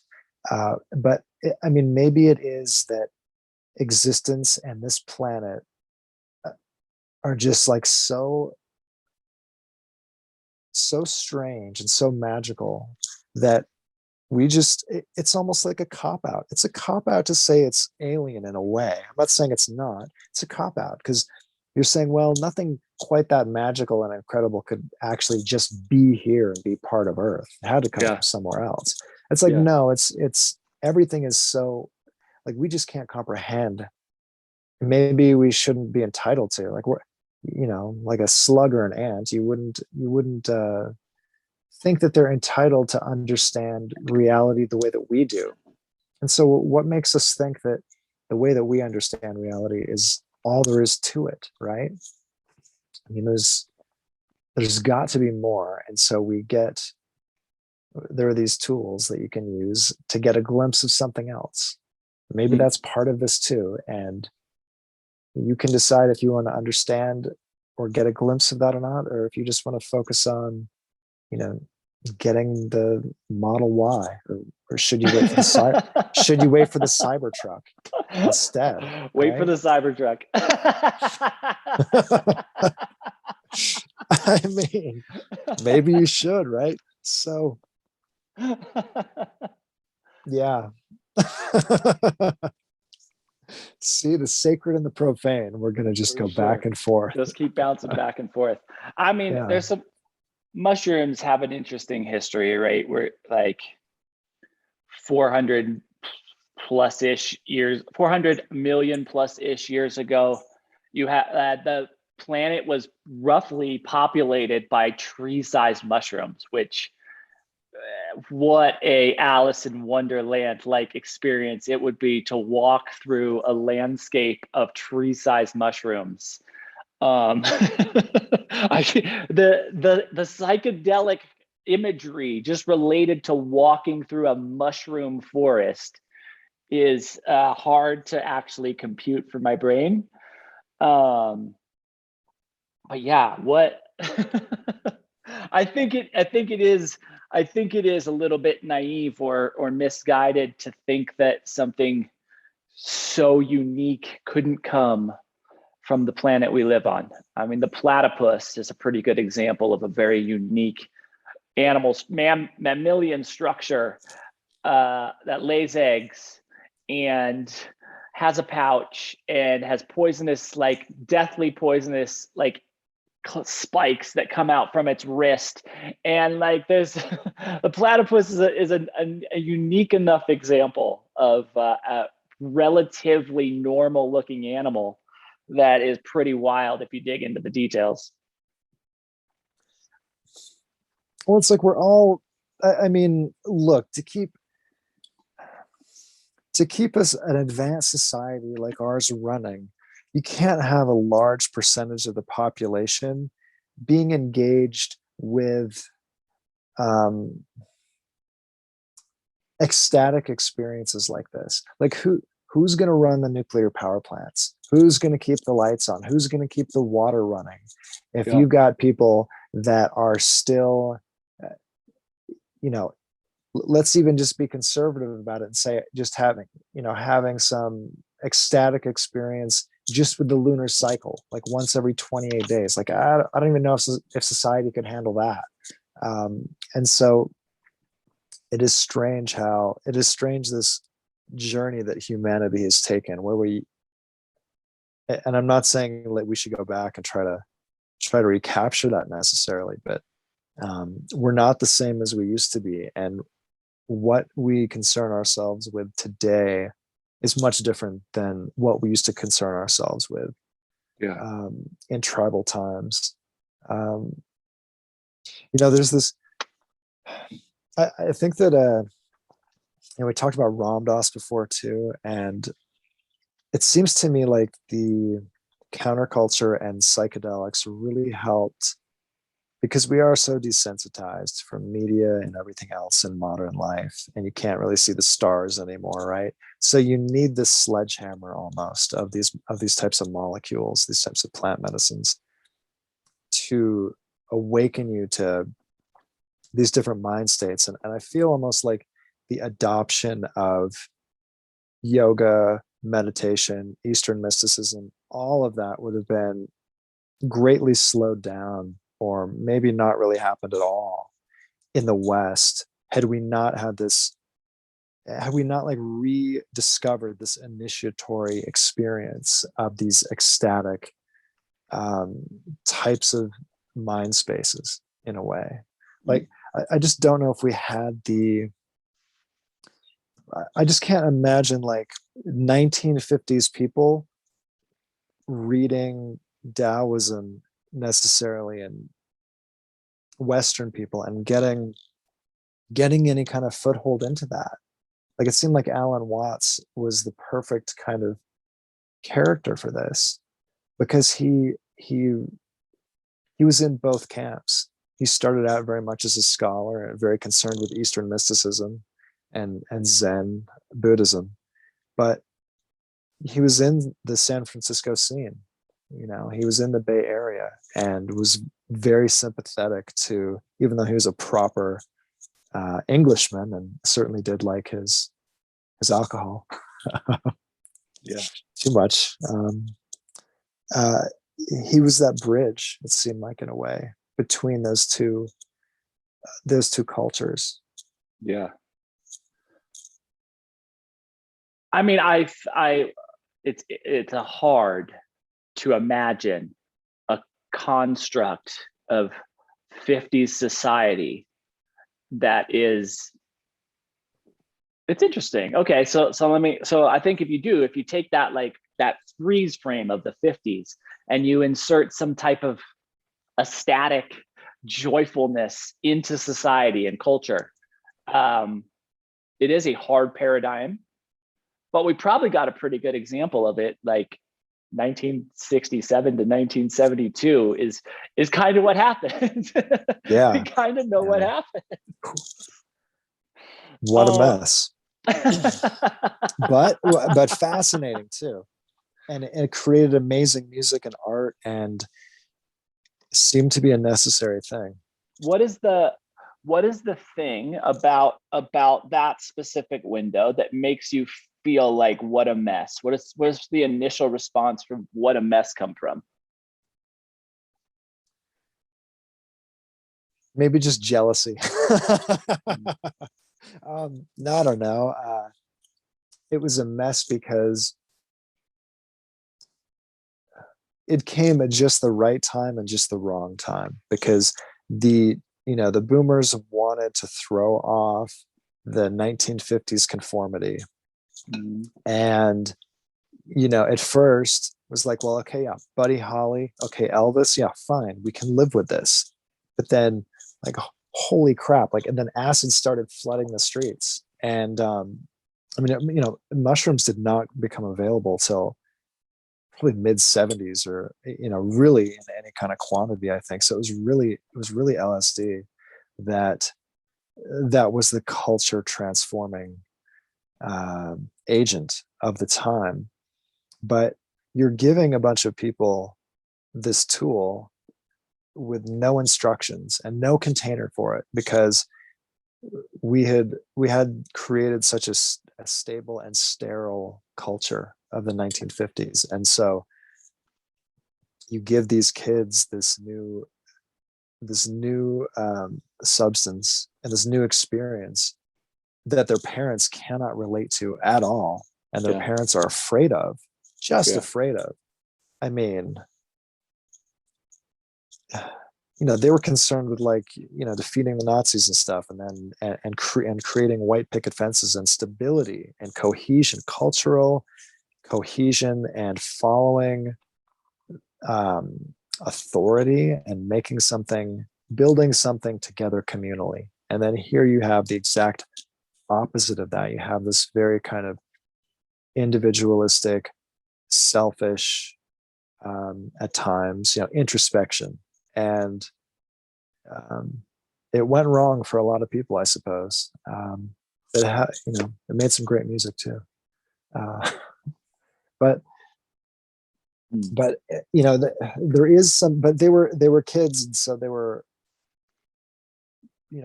But I mean, maybe it is that existence and this planet are just like so strange and so magical that it's almost like a cop-out. It's a cop-out to say it's alien in a way. I'm not saying it's not. It's a cop-out because you're saying, well, nothing quite that magical and incredible could actually just be here and be part of Earth. It had to come from somewhere else. It's like, no, it's everything is so, like, we just can't comprehend. Maybe we shouldn't be entitled to, like, we're, like a slug or an ant, you wouldn't think that they're entitled to understand reality the way that we do. And so what makes us think that the way that we understand reality is all there is to it, right? I mean, there's got to be more. And so there are these tools that you can use to get a glimpse of something else. Maybe that's part of this too. And you can decide if you want to understand or get a glimpse of that or not, or if you just want to focus on, getting the Model Y, or should you wait for the should you wait for the Cybertruck instead? Wait for the Cybertruck. I mean, maybe you should, right? So, yeah. See the sacred and the profane. We're gonna just For go back sure. and forth. Just keep bouncing back and forth. I mean, Yeah. there's some mushrooms have an interesting history, right? Where like 400 plus ish years, 400 million plus ish years ago, you had the planet was roughly populated by tree-sized mushrooms, which what a Alice in Wonderland like experience it would be to walk through a landscape of tree-sized mushrooms. The psychedelic imagery just related to walking through a mushroom forest is hard to actually compute for my brain. But yeah, what I think it is a little bit naive or misguided to think that something so unique couldn't come from the planet we live on. I mean, the platypus is a pretty good example of a very unique mammalian structure that lays eggs and has a pouch and has poisonous, like deathly poisonous, like spikes that come out from its wrist. And like there's the platypus is a unique enough example of a relatively normal looking animal that is pretty wild if you dig into the details. Well, it's like we're all. I mean, look, to keep us an advanced society like ours running, you can't have a large percentage of the population being engaged with um, ecstatic experiences like this. Like who's going to run the nuclear power plants? Who's going to keep the lights on? Who's going to keep the water running? If Yeah. you've got people that are still, uh, you know, let's even just be conservative about it and say just having some ecstatic experience just with the lunar cycle, like once every 28 days. Like I don't even know if society could handle that. And so it is strange this journey that humanity has taken where and I'm not saying that we should go back and try to recapture that necessarily, but we're not the same as we used to be. And what we concern ourselves with today is much different than what we used to concern ourselves with in tribal times. Um, there's this. I think that we talked about Ram Dass before too, and it seems to me like the counterculture and psychedelics really helped because we are so desensitized from media and everything else in modern life, and you can't really see the stars anymore, right? So you need this sledgehammer almost of these types of molecules, these types of plant medicines, to awaken you to these different mind states. And I feel almost like the adoption of yoga, meditation, Eastern mysticism, all of that would have been greatly slowed down or maybe not really happened at all in the West had we not like rediscovered this initiatory experience of these ecstatic types of mind spaces in a way. Like I just don't know if we had I just can't imagine like 1950s people reading Taoism necessarily and Western people and getting any kind of foothold into that. Like it seemed like Alan Watts was the perfect kind of character for this because he was in both camps. He started out very much as a scholar and very concerned with Eastern mysticism and Zen Buddhism, but he was in the San Francisco scene. He was in the Bay Area and was very sympathetic to, even though he was a proper Englishman and certainly did like his alcohol. Yeah. Too much. Uh, he was that bridge, it seemed like, in a way, between those two cultures. Yeah. I mean, I it's a hard to imagine a construct of 50s society that is, it's interesting. Okay, so I think if you take that, like that freeze frame of the 50s, and you insert some type of ecstatic joyfulness into society and culture, it is a hard paradigm, but we probably got a pretty good example of it. Like 1967 to 1972 is kind of what happened. Yeah. We kind of know what happened. What a mess. but fascinating too, and it created amazing music and art, and seemed to be a necessary thing. What is the thing about that specific window that makes you feel like what a mess? What is the initial response from what a mess come from? Maybe just jealousy. No, I don't know. It was a mess because it came at just the right time and just the wrong time, because the boomers wanted to throw off the 1950s conformity. And at first was like, well, okay, yeah, Buddy Holly, okay, Elvis, yeah, fine, we can live with this. But then, like, holy crap, like, and then acid started flooding the streets. And mushrooms did not become available till probably mid 70s, or really in any kind of quantity, I think. So it was really LSD that was the culture transforming agent of the time. But you're giving a bunch of people this tool with no instructions and no container for it, because we had created such a stable and sterile culture of the 1950s. And so you give these kids this new substance and this new experience that their parents cannot relate to at all, and their parents are afraid of, afraid of. I mean, they were concerned with, like, defeating the Nazis and stuff, and then and creating white picket fences and stability and cohesion, cultural cohesion, and following authority, and building something together communally. And then here you have the exact opposite of that. You have this very kind of individualistic, selfish, at times, introspection. And it went wrong for a lot of people, I suppose. It made some great music too. But there is some, but they were kids, and so they were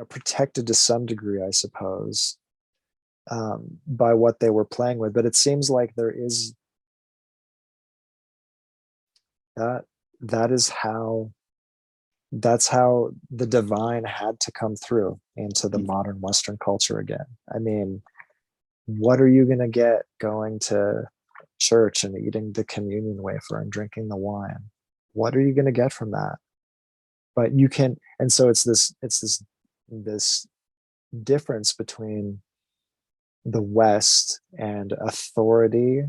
protected to some degree, I suppose, by what they were playing with. But it seems like there is that's how the divine had to come through into the modern Western culture again. I mean, what are you going to get going to church and eating the communion wafer and drinking the wine? What are you going to get from that? But you can, and so it's this difference between the West and authority.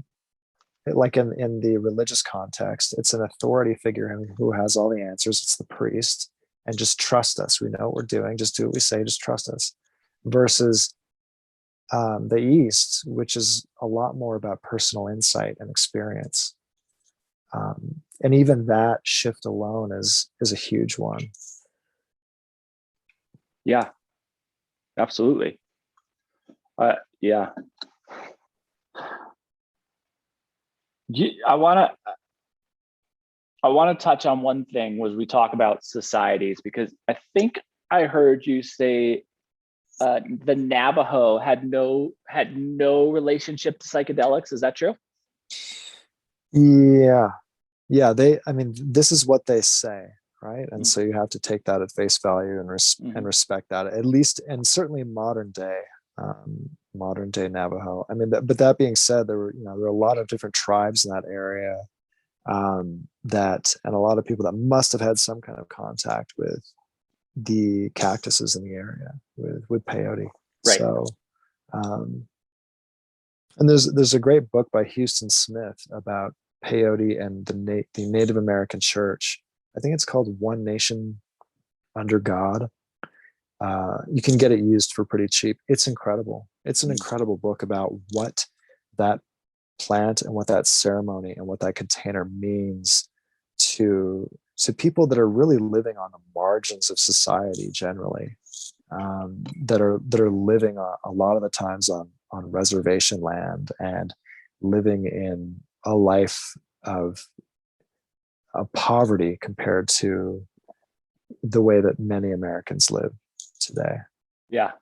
Like in the religious context, it's an authority figure who has all the answers. It's the priest, and just trust us. We know what we're doing. Just do what we say. Just trust us. Versus the East, which is a lot more about personal insight and experience. And even that shift alone is a huge one. Yeah, absolutely. Yeah. I want to touch on one thing was we talk about societies, because I think I heard you say the Navajo had no relationship to psychedelics. Is that true? Yeah. This is what they say, right? And so you have to take that at face value and respect that, at least, and certainly modern day. modern day Navajo. I mean, but that being said, there were a lot of different tribes in that area, and a lot of people that must have had some kind of contact with the cactuses in the area with peyote. Right. So, and there's a great book by Houston Smith about peyote and the Native American church. I think it's called One Nation Under God. You can get it used for pretty cheap. It's incredible. It's an incredible book about what that plant and what that ceremony and what that container means to people that are really living on the margins of society generally, that are living a lot of the times on reservation land and living in a life of poverty compared to the way that many Americans live today. Yeah.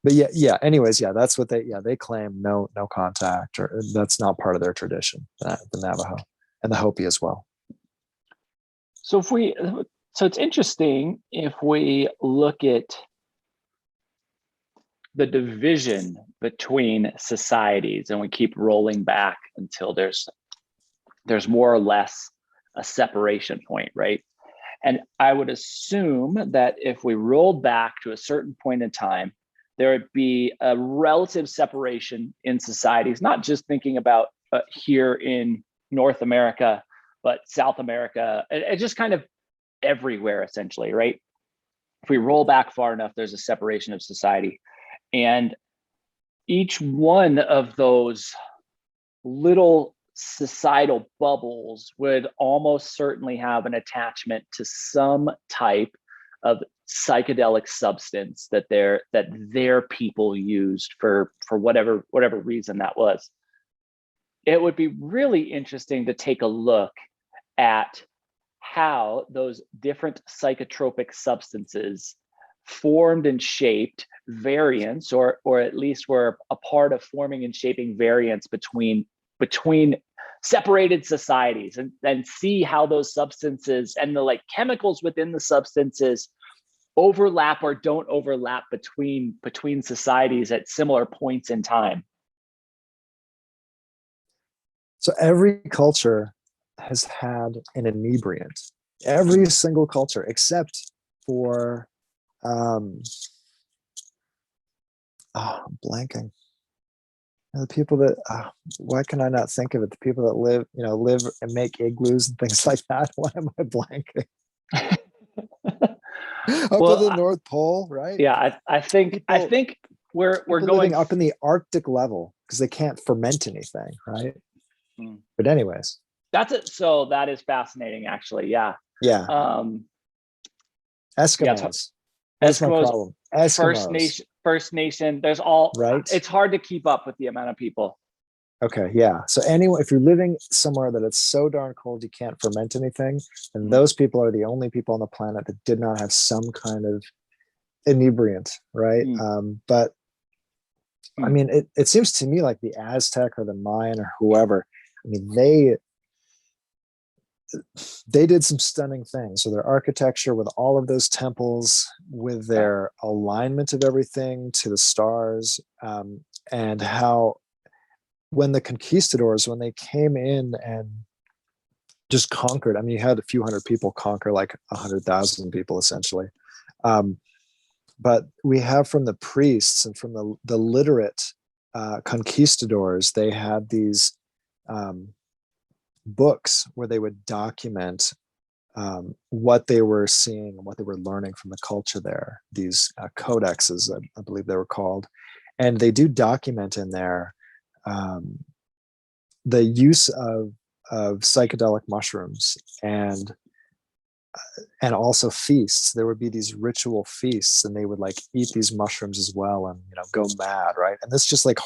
But yeah. Anyways, that's what they claim. No contact, or that's not part of their tradition. The Navajo and the Hopi as well. So it's interesting if we look at the division between societies, and we keep rolling back until there's more or less a separation point, right? And I would assume that if we rolled back to a certain point in time, there would be a relative separation in societies, not just thinking about here in North America, but South America, and just kind of everywhere, essentially, right? If we roll back far enough, there's a separation of society. And each one of those little societal bubbles would almost certainly have an attachment to some type of psychedelic substance that their people used for whatever reason that was. It would be really interesting to take a look at how those different psychotropic substances formed and shaped variants, or at least were a part of forming and shaping variants between separated societies, and see how those substances and the chemicals within the substances overlap or don't overlap between societies at similar points in time. So every culture has had an inebriant. Every single culture, except for I'm blanking. The people that why can I not think of it? The people that live and make igloos and things like that. Why am I blanking? Up at the North Pole, right? Yeah, I think we're going living up in the Arctic level because they can't ferment anything, right? But anyways, that's it. So that is fascinating, actually. Yeah. Eskimos. That's my problem. Eskimos. First Nation. There's all right. It's hard to keep up with the amount of people. Okay, yeah. So anyway, if you're living somewhere that it's so darn cold you can't ferment anything, then those people are the only people on the planet that did not have some kind of inebriant, right? But I mean, it seems to me like the Aztec or the Mayan or whoever, I mean, they did some stunning things. So their architecture with all of those temples, with their alignment of everything to the stars, and how when the conquistadors, when they came in and just conquered, I mean, you had a few hundred people conquer like 100,000 people essentially. But we have from the priests and from the literate conquistadors, they had these books where they would document what they were seeing and what they were learning from the culture there. These codexes, I believe they were called. And they do document in there the use of psychedelic mushrooms and also feasts. There would be these ritual feasts, and they would like eat these mushrooms as well, and go mad, right? And this just like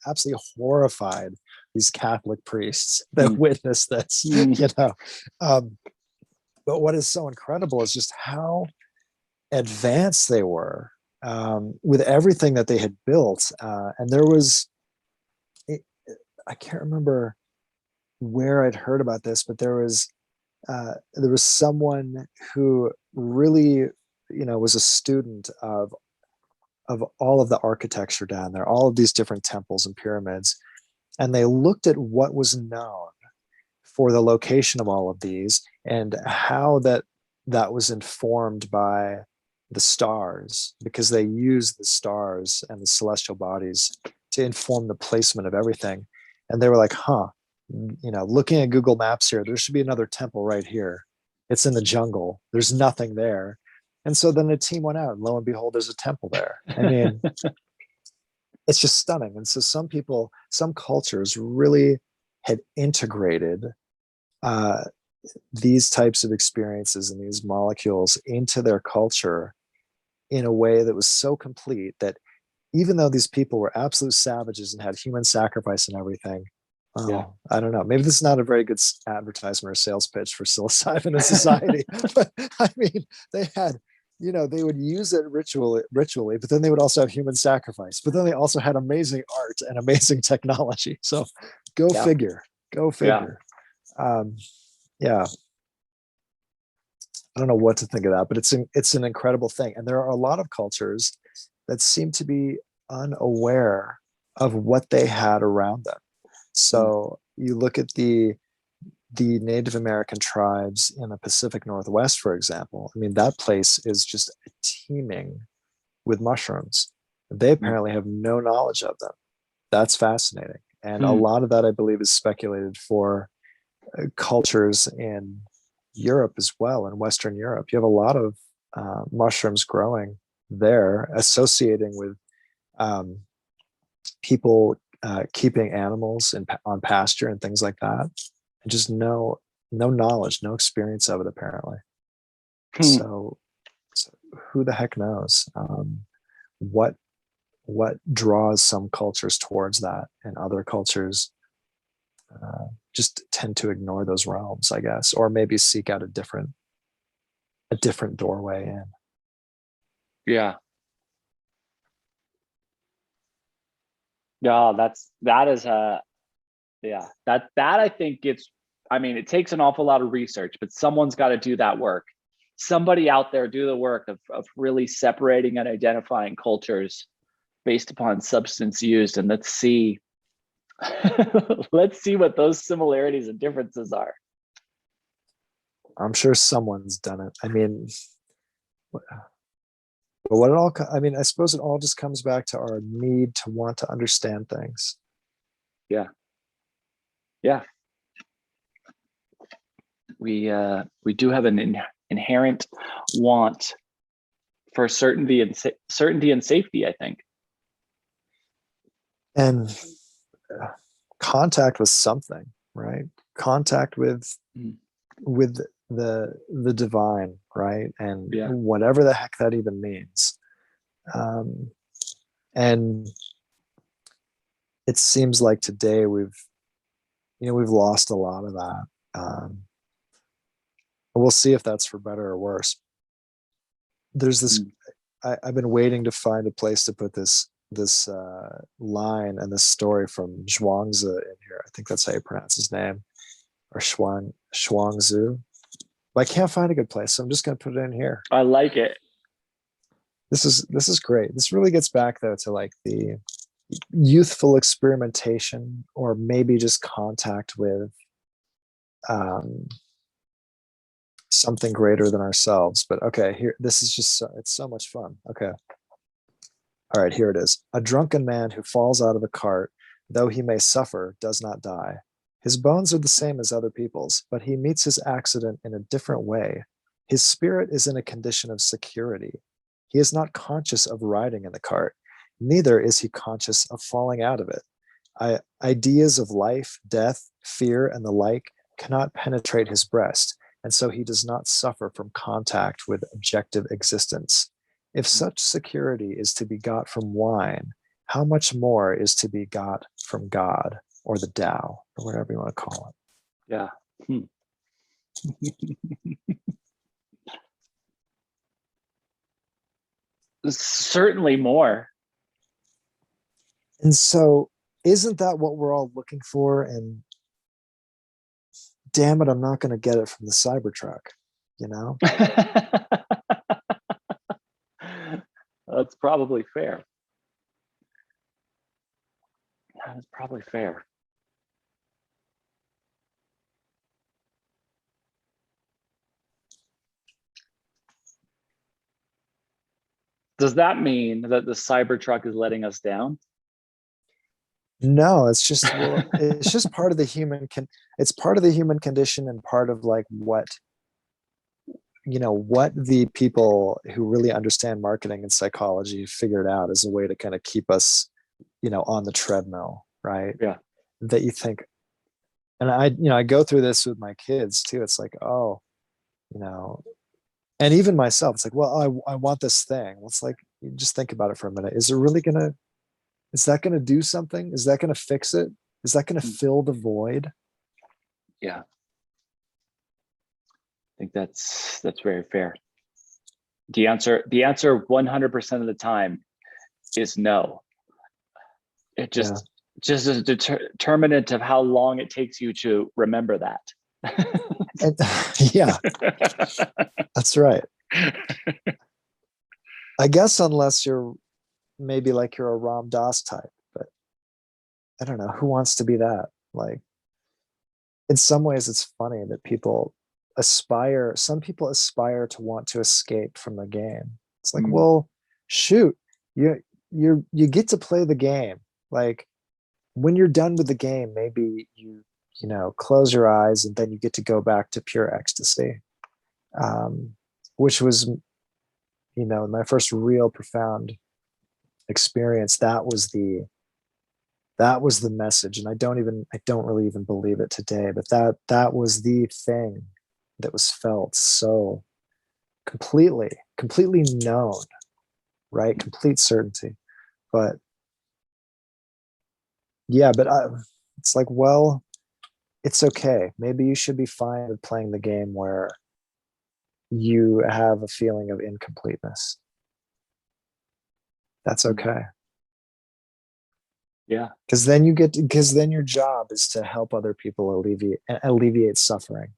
absolutely horrified these Catholic priests that witnessed this, but what is so incredible is just how advanced they were with everything that they had built. And there was, I can't remember where I'd heard about this, but there was someone who really was a student of all of the architecture down there, all of these different temples and pyramids, and they looked at what was known for the location of all of these and how that was informed by the stars, because they use the stars and the celestial bodies to inform the placement of everything. And they were like, looking at Google Maps here, there should be another temple right here. It's in the jungle. There's nothing there. And so then the team went out, and lo and behold, there's a temple there. I mean, it's just stunning. And so some cultures really had integrated these types of experiences and these molecules into their culture in a way that was so complete that even though these people were absolute savages and had human sacrifice and everything, I don't know, maybe this is not a very good advertisement or sales pitch for psilocybin in society. But I mean, they had, they would use it ritually, but then they would also have human sacrifice, but then they also had amazing art and amazing technology. So go figure. Yeah. I don't know what to think of that, but it's an incredible thing. And there are a lot of cultures that seem to be unaware of what they had around them. So you look at the Native American tribes in the Pacific Northwest, for example. I mean, that place is just teeming with mushrooms. They apparently have no knowledge of them. That's fascinating. And a lot of that, I believe, is speculated for cultures in Europe as well, in Western Europe. You have a lot of mushrooms growing there, associating with people keeping animals on pasture and things like that. And just no knowledge, no experience of it, apparently. So who the heck knows what draws some cultures towards that, and other cultures just tend to ignore those realms, I guess, or maybe seek out a different doorway in. Yeah. That I think it takes an awful lot of research, but someone's got to do that work. Somebody out there do the work of really separating and identifying cultures based upon substance used, and let's see what those similarities and differences are. I'm sure someone's done it. I mean, but what it all, I suppose it all just comes back to our need to want to understand things. Yeah. We do have an inherent want for certainty and safety, I think. And contact with something, right? Contact with the divine, right? And whatever the heck that even means. And it seems like today we've lost a lot of that. We'll see if that's for better or worse. There's this. I've been waiting to find a place to put this line and this story from Zhuangzi in here. I think that's how you pronounce his name, or Zhuangzi. But I can't find a good place, so I'm just going to put it in here. I like it. This is great. This really gets back though to like the youthful experimentation, or maybe just contact with something greater than ourselves. But okay, here, this is just it's so much fun. Okay. All right, here it is. A drunken man who falls out of a cart, though he may suffer, does not die. His bones are the same as other people's, but he meets his accident in a different way. His spirit is in a condition of security. He is not conscious of riding in the cart, neither is he conscious of falling out of it. Ideas of life, death, fear, and the like cannot penetrate his breast, and so he does not suffer from contact with objective existence. If such security is to be got from wine, how much more is to be got from God, or the Tao, or whatever you want to call it. Yeah. Certainly more. And so isn't that what we're all looking for? And damn it, I'm not going to get it from the Cybertruck, probably fair. That is probably fair. Does that mean that the Cybertruck is letting us down? No, it's just, well, it's just part of the it's part of the human condition, and part of like what what the people who really understand marketing and psychology figured out as a way to kind of keep us on the treadmill, right? Yeah. That you think, and I go through this with my kids too. It's like, oh, and even myself, it's like, well, I want this thing. Well, it's like, you just think about it for a minute. Is that gonna do something? Is that gonna fix it? Is that gonna fill the void? Yeah. I think that's very fair. The answer 100% of the time is no. It just is determinant of how long it takes you to remember that. And, yeah, that's right. I guess unless you're maybe like you're a Ram Dass type, but I don't know, who wants to be that? Like, in some ways it's funny that some people aspire to want to escape from the game. It's like, well, shoot, you get to play the game. Like, when you're done with the game, maybe you close your eyes, and then you get to go back to pure ecstasy, which was my first real profound experience. That was the message. And I don't really even believe it today, but that was the thing that was felt so completely known, right? Complete certainty. But yeah, but it's like, well, it's okay. Maybe you should be fine with playing the game where you have a feeling of incompleteness. That's okay. Yeah. Because then your job is to help other people alleviate suffering,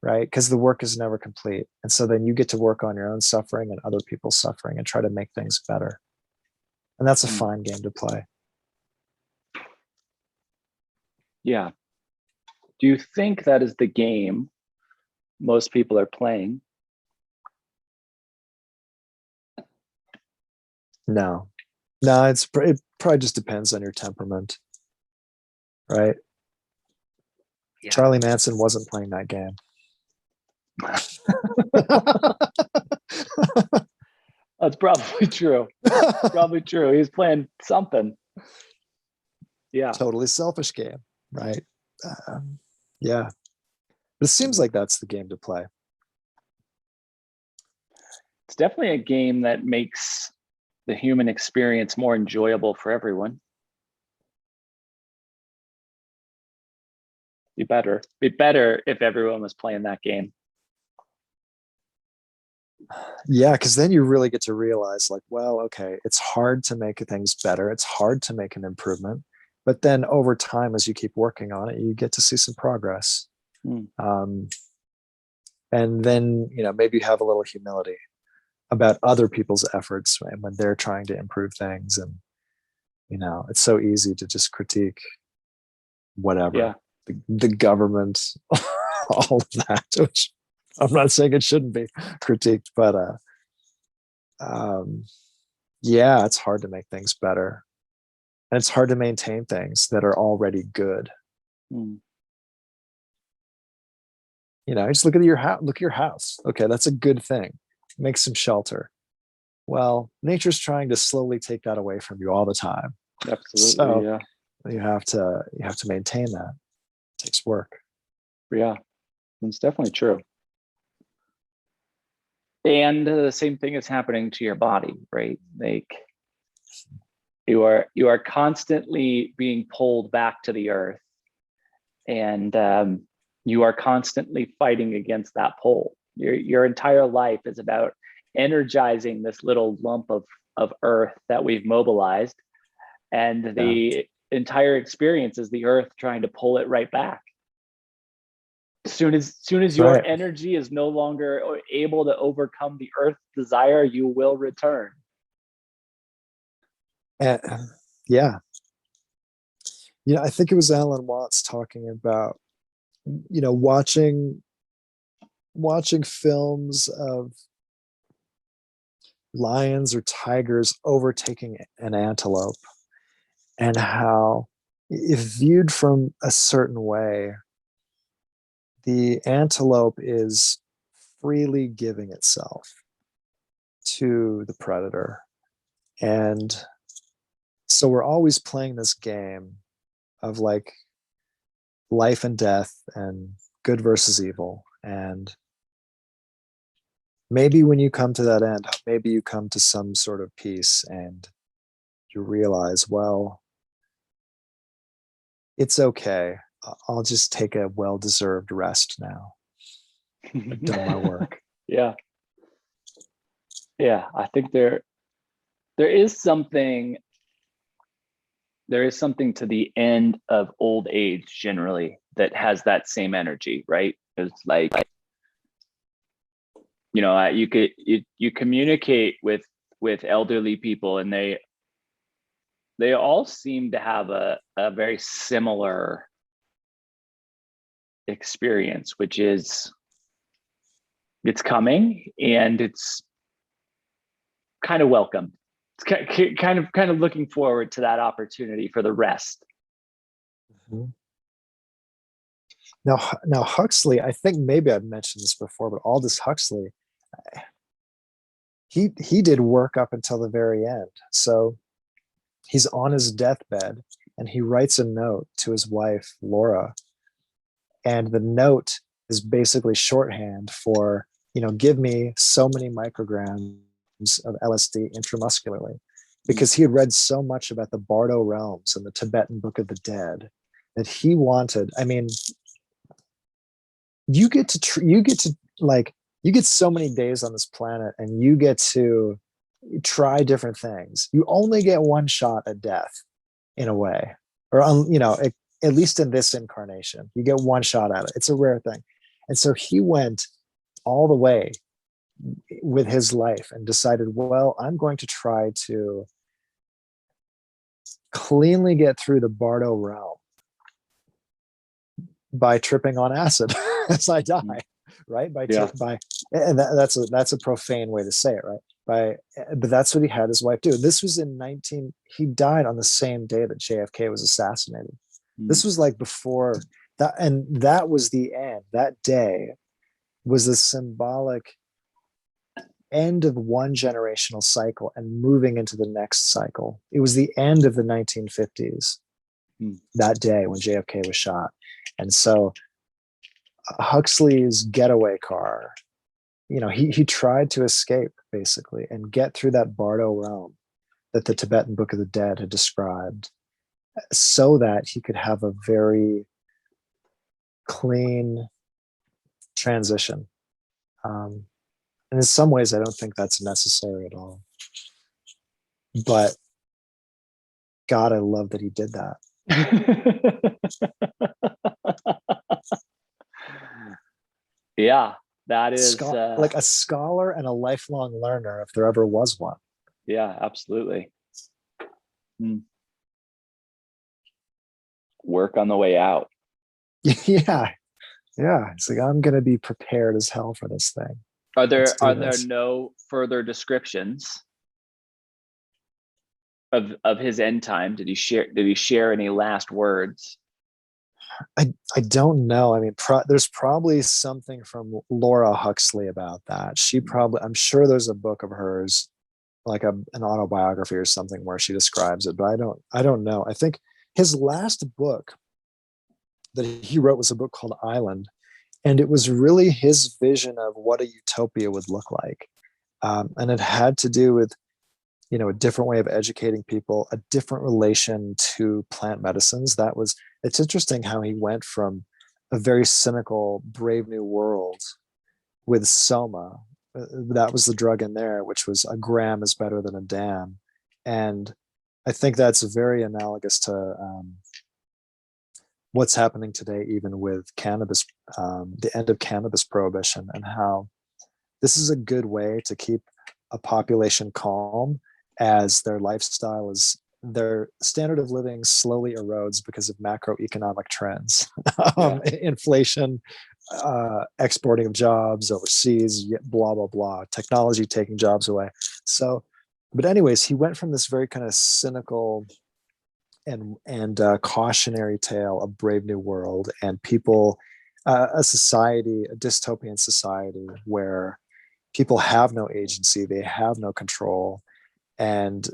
right? Because the work is never complete. And so then you get to work on your own suffering and other people's suffering and try to make things better. And that's a fine game to play. Yeah. Do you think that is the game most people are playing? No, it probably just depends on your temperament, right? Yeah. Charlie Manson wasn't playing that game. That's probably true. Probably true. He's playing something. Yeah. Totally selfish game, right? Yeah. But it seems like that's the game to play. It's definitely a game that makes the human experience more enjoyable for everyone. Be better if everyone was playing that game. Yeah, because then you really get to realize, like, well, okay, it's hard to make things better. It's hard to make an improvement. But then over time, as you keep working on it, you get to see some progress. And then, maybe you have a little humility about other people's efforts when they're trying to improve things. And, it's so easy to just critique whatever, the government, all of that, which I'm not saying it shouldn't be critiqued, but yeah, it's hard to make things better. And it's hard to maintain things that are already good. Just look at your house. Look at your house. Okay, that's a good thing. Make some shelter. Well, nature's trying to slowly take that away from you all the time. Absolutely. So yeah. You have to maintain that. It takes work. Yeah, it's definitely true. And the same thing is happening to your body, right? Like, you are constantly being pulled back to the earth, and you are constantly fighting against that pull. Your entire life is about energizing this little lump of earth that we've mobilized, and the entire experience is the earth trying to pull it right back. As soon as your energy is no longer able to overcome the earth's desire, you will return. And yeah, I think it was Alan Watts talking about, watching films of lions or tigers overtaking an antelope, and how, if viewed from a certain way, the antelope is freely giving itself to the predator. And so we're always playing this game of like life and death and good versus evil. And maybe when you come to that end, maybe you come to some sort of peace and you realize, well, it's okay. I'll just take a well-deserved rest now. I've done my work. Yeah. Yeah. I think there is something to the end of old age generally that has that same energy, right? It's like, you communicate with elderly people, and they all seem to have a very similar experience, which is it's coming and it's kind of welcome. It's kind of looking forward to that opportunity for the rest. Mm-hmm. Now Huxley, I think maybe I've mentioned this before, but Aldous Huxley, he did work up until the very end. So he's on his deathbed and he writes a note to his wife, Laura. And the note is basically shorthand for, give me so many micrograms of LSD intramuscularly, because he had read so much about the Bardo realms and the Tibetan Book of the Dead that he wanted. I mean, you get so many days on this planet, and you get to try different things. You only get one shot at death, in a way, or at least in this incarnation, you get one shot at it. It's a rare thing. And so he went all the way with his life and decided, well, I'm going to try to cleanly get through the Bardo realm by tripping on acid as I die, right? And that's a profane way to say it, right? But that's what he had his wife do. This was he died on the same day that JFK was assassinated. This was like before that, and that was the end. That day was the symbolic end of one generational cycle and moving into the next cycle. It was the end of the 1950s, that day when JFK was shot. And so Huxley's getaway car, he tried to escape basically and get through that Bardo realm that the Tibetan Book of the Dead had described, so that he could have a very clean transition. And in some ways, I don't think that's necessary at all. But God, I love that he did that. Yeah, that is like a scholar and a lifelong learner, if there ever was one. Yeah, absolutely. Work on the way out. Yeah. It's like, I'm going to be prepared as hell for this thing. Are there no further descriptions of his end time? Did he share any last words? I don't know. I mean, there's probably something from Laura Huxley about that. I'm sure there's a book of hers, like an autobiography or something, where she describes it, but I don't know. I think his last book that he wrote was a book called Island, and it was really his vision of what a utopia would look like. And it had to do with, a different way of educating people, a different relation to plant medicines. It's interesting how he went from a very cynical Brave New World with Soma. That was the drug in there, which was a gram is better than a damn. And I think that's very analogous to what's happening today, even with cannabis, the end of cannabis prohibition, and how this is a good way to keep a population calm as their lifestyle is their standard of living slowly erodes because of macroeconomic trends, Yeah. inflation, exporting of jobs overseas, blah, blah, blah, technology taking jobs away. So, but anyways, he went from this very kind of cynical and cautionary tale of Brave New World and people, a society, a dystopian society where people have no agency, they have no control, and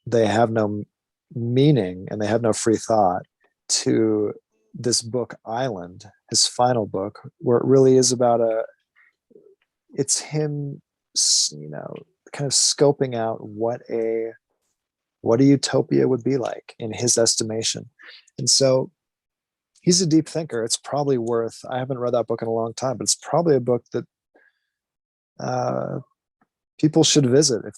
they have no meaning, and they have no free thought, to this book Island, his final book, where it really is about it's him, kind of scoping out what a utopia would be like in his estimation. And so he's a deep thinker. It's probably worth, I haven't read that book in a long time, but it's probably a book that people should visit if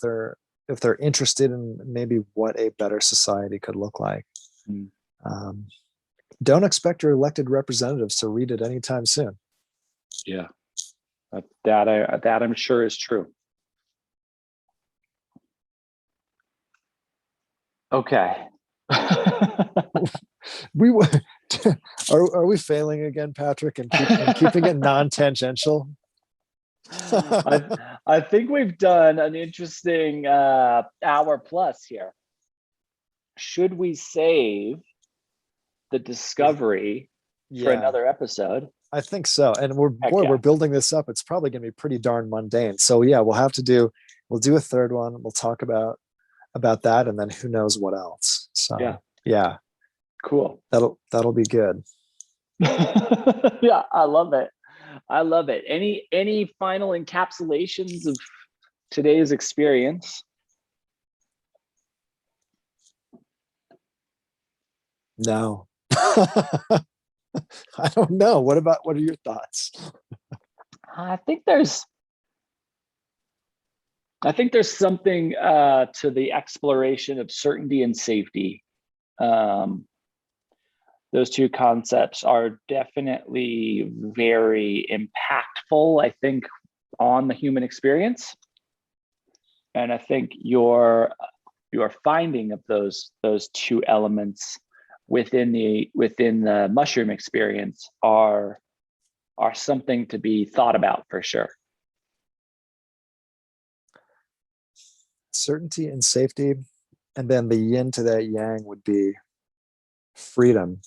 they're interested in maybe what a better society could look like. Don't expect your elected representatives to read it anytime soon. Yeah, that I'm sure is true. Okay. We are we failing again, Patrick, and keeping it non-tangential? I think we've done an interesting hour plus here. Should we save the discovery for another episode? I think so. And we're building this up. It's probably going to be pretty darn mundane. So yeah, we'll do a third one. We'll talk about that, and then who knows what else. So yeah. Cool. That'll be good. Yeah, I love it. Any final encapsulations of today's experience? No. I don't know. What are your thoughts? I think there's something to the exploration of certainty and safety. Those two concepts are definitely very impactful, I think, on the human experience. And I think your finding of those two elements within the mushroom experience are something to be thought about for sure. Certainty and safety, and then the yin to that yang would be freedom.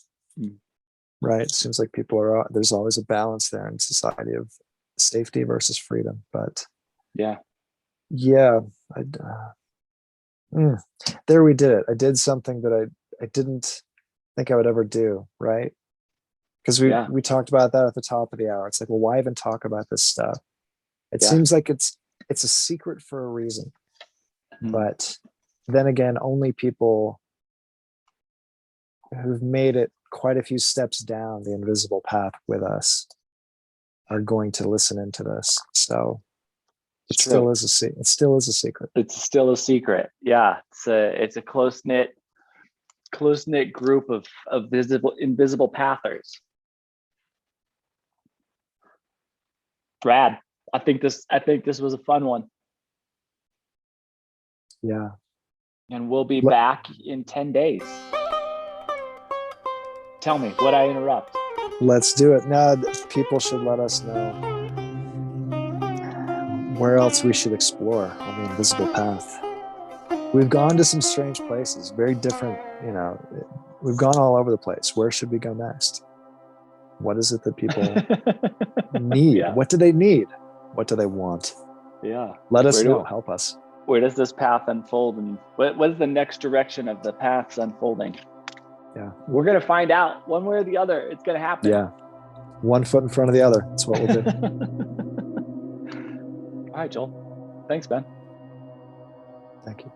Right? It seems like there's always a balance there in society of safety versus freedom. But yeah, there we did it. I did something that I didn't think I would ever do, right? Because we talked about that at the top of the hour. It's like, well, why even talk about this stuff? It seems like it's a secret for a reason. But then again, only people who've made it quite a few steps down the invisible path with us are going to listen into this. So it still is a secret. It's still a secret. Yeah, it's a close-knit group of invisible pathers. Rad. I think this was a fun one. Yeah. And we'll be back in 10 days. Tell me, would I interrupt? Let's do it. Now, people should let us know where else we should explore on the invisible path. We've gone to some strange places, very different, we've gone all over the place. Where should we go next? What is it that people need? Yeah. What do they need? What do they want? Yeah. Let us know. Help us. Where does this path unfold? And what is the next direction of the paths unfolding? Yeah. We're going to find out one way or the other. It's going to happen. Yeah. One foot in front of the other. That's what we'll do. All right, Joel. Thanks, Ben. Thank you.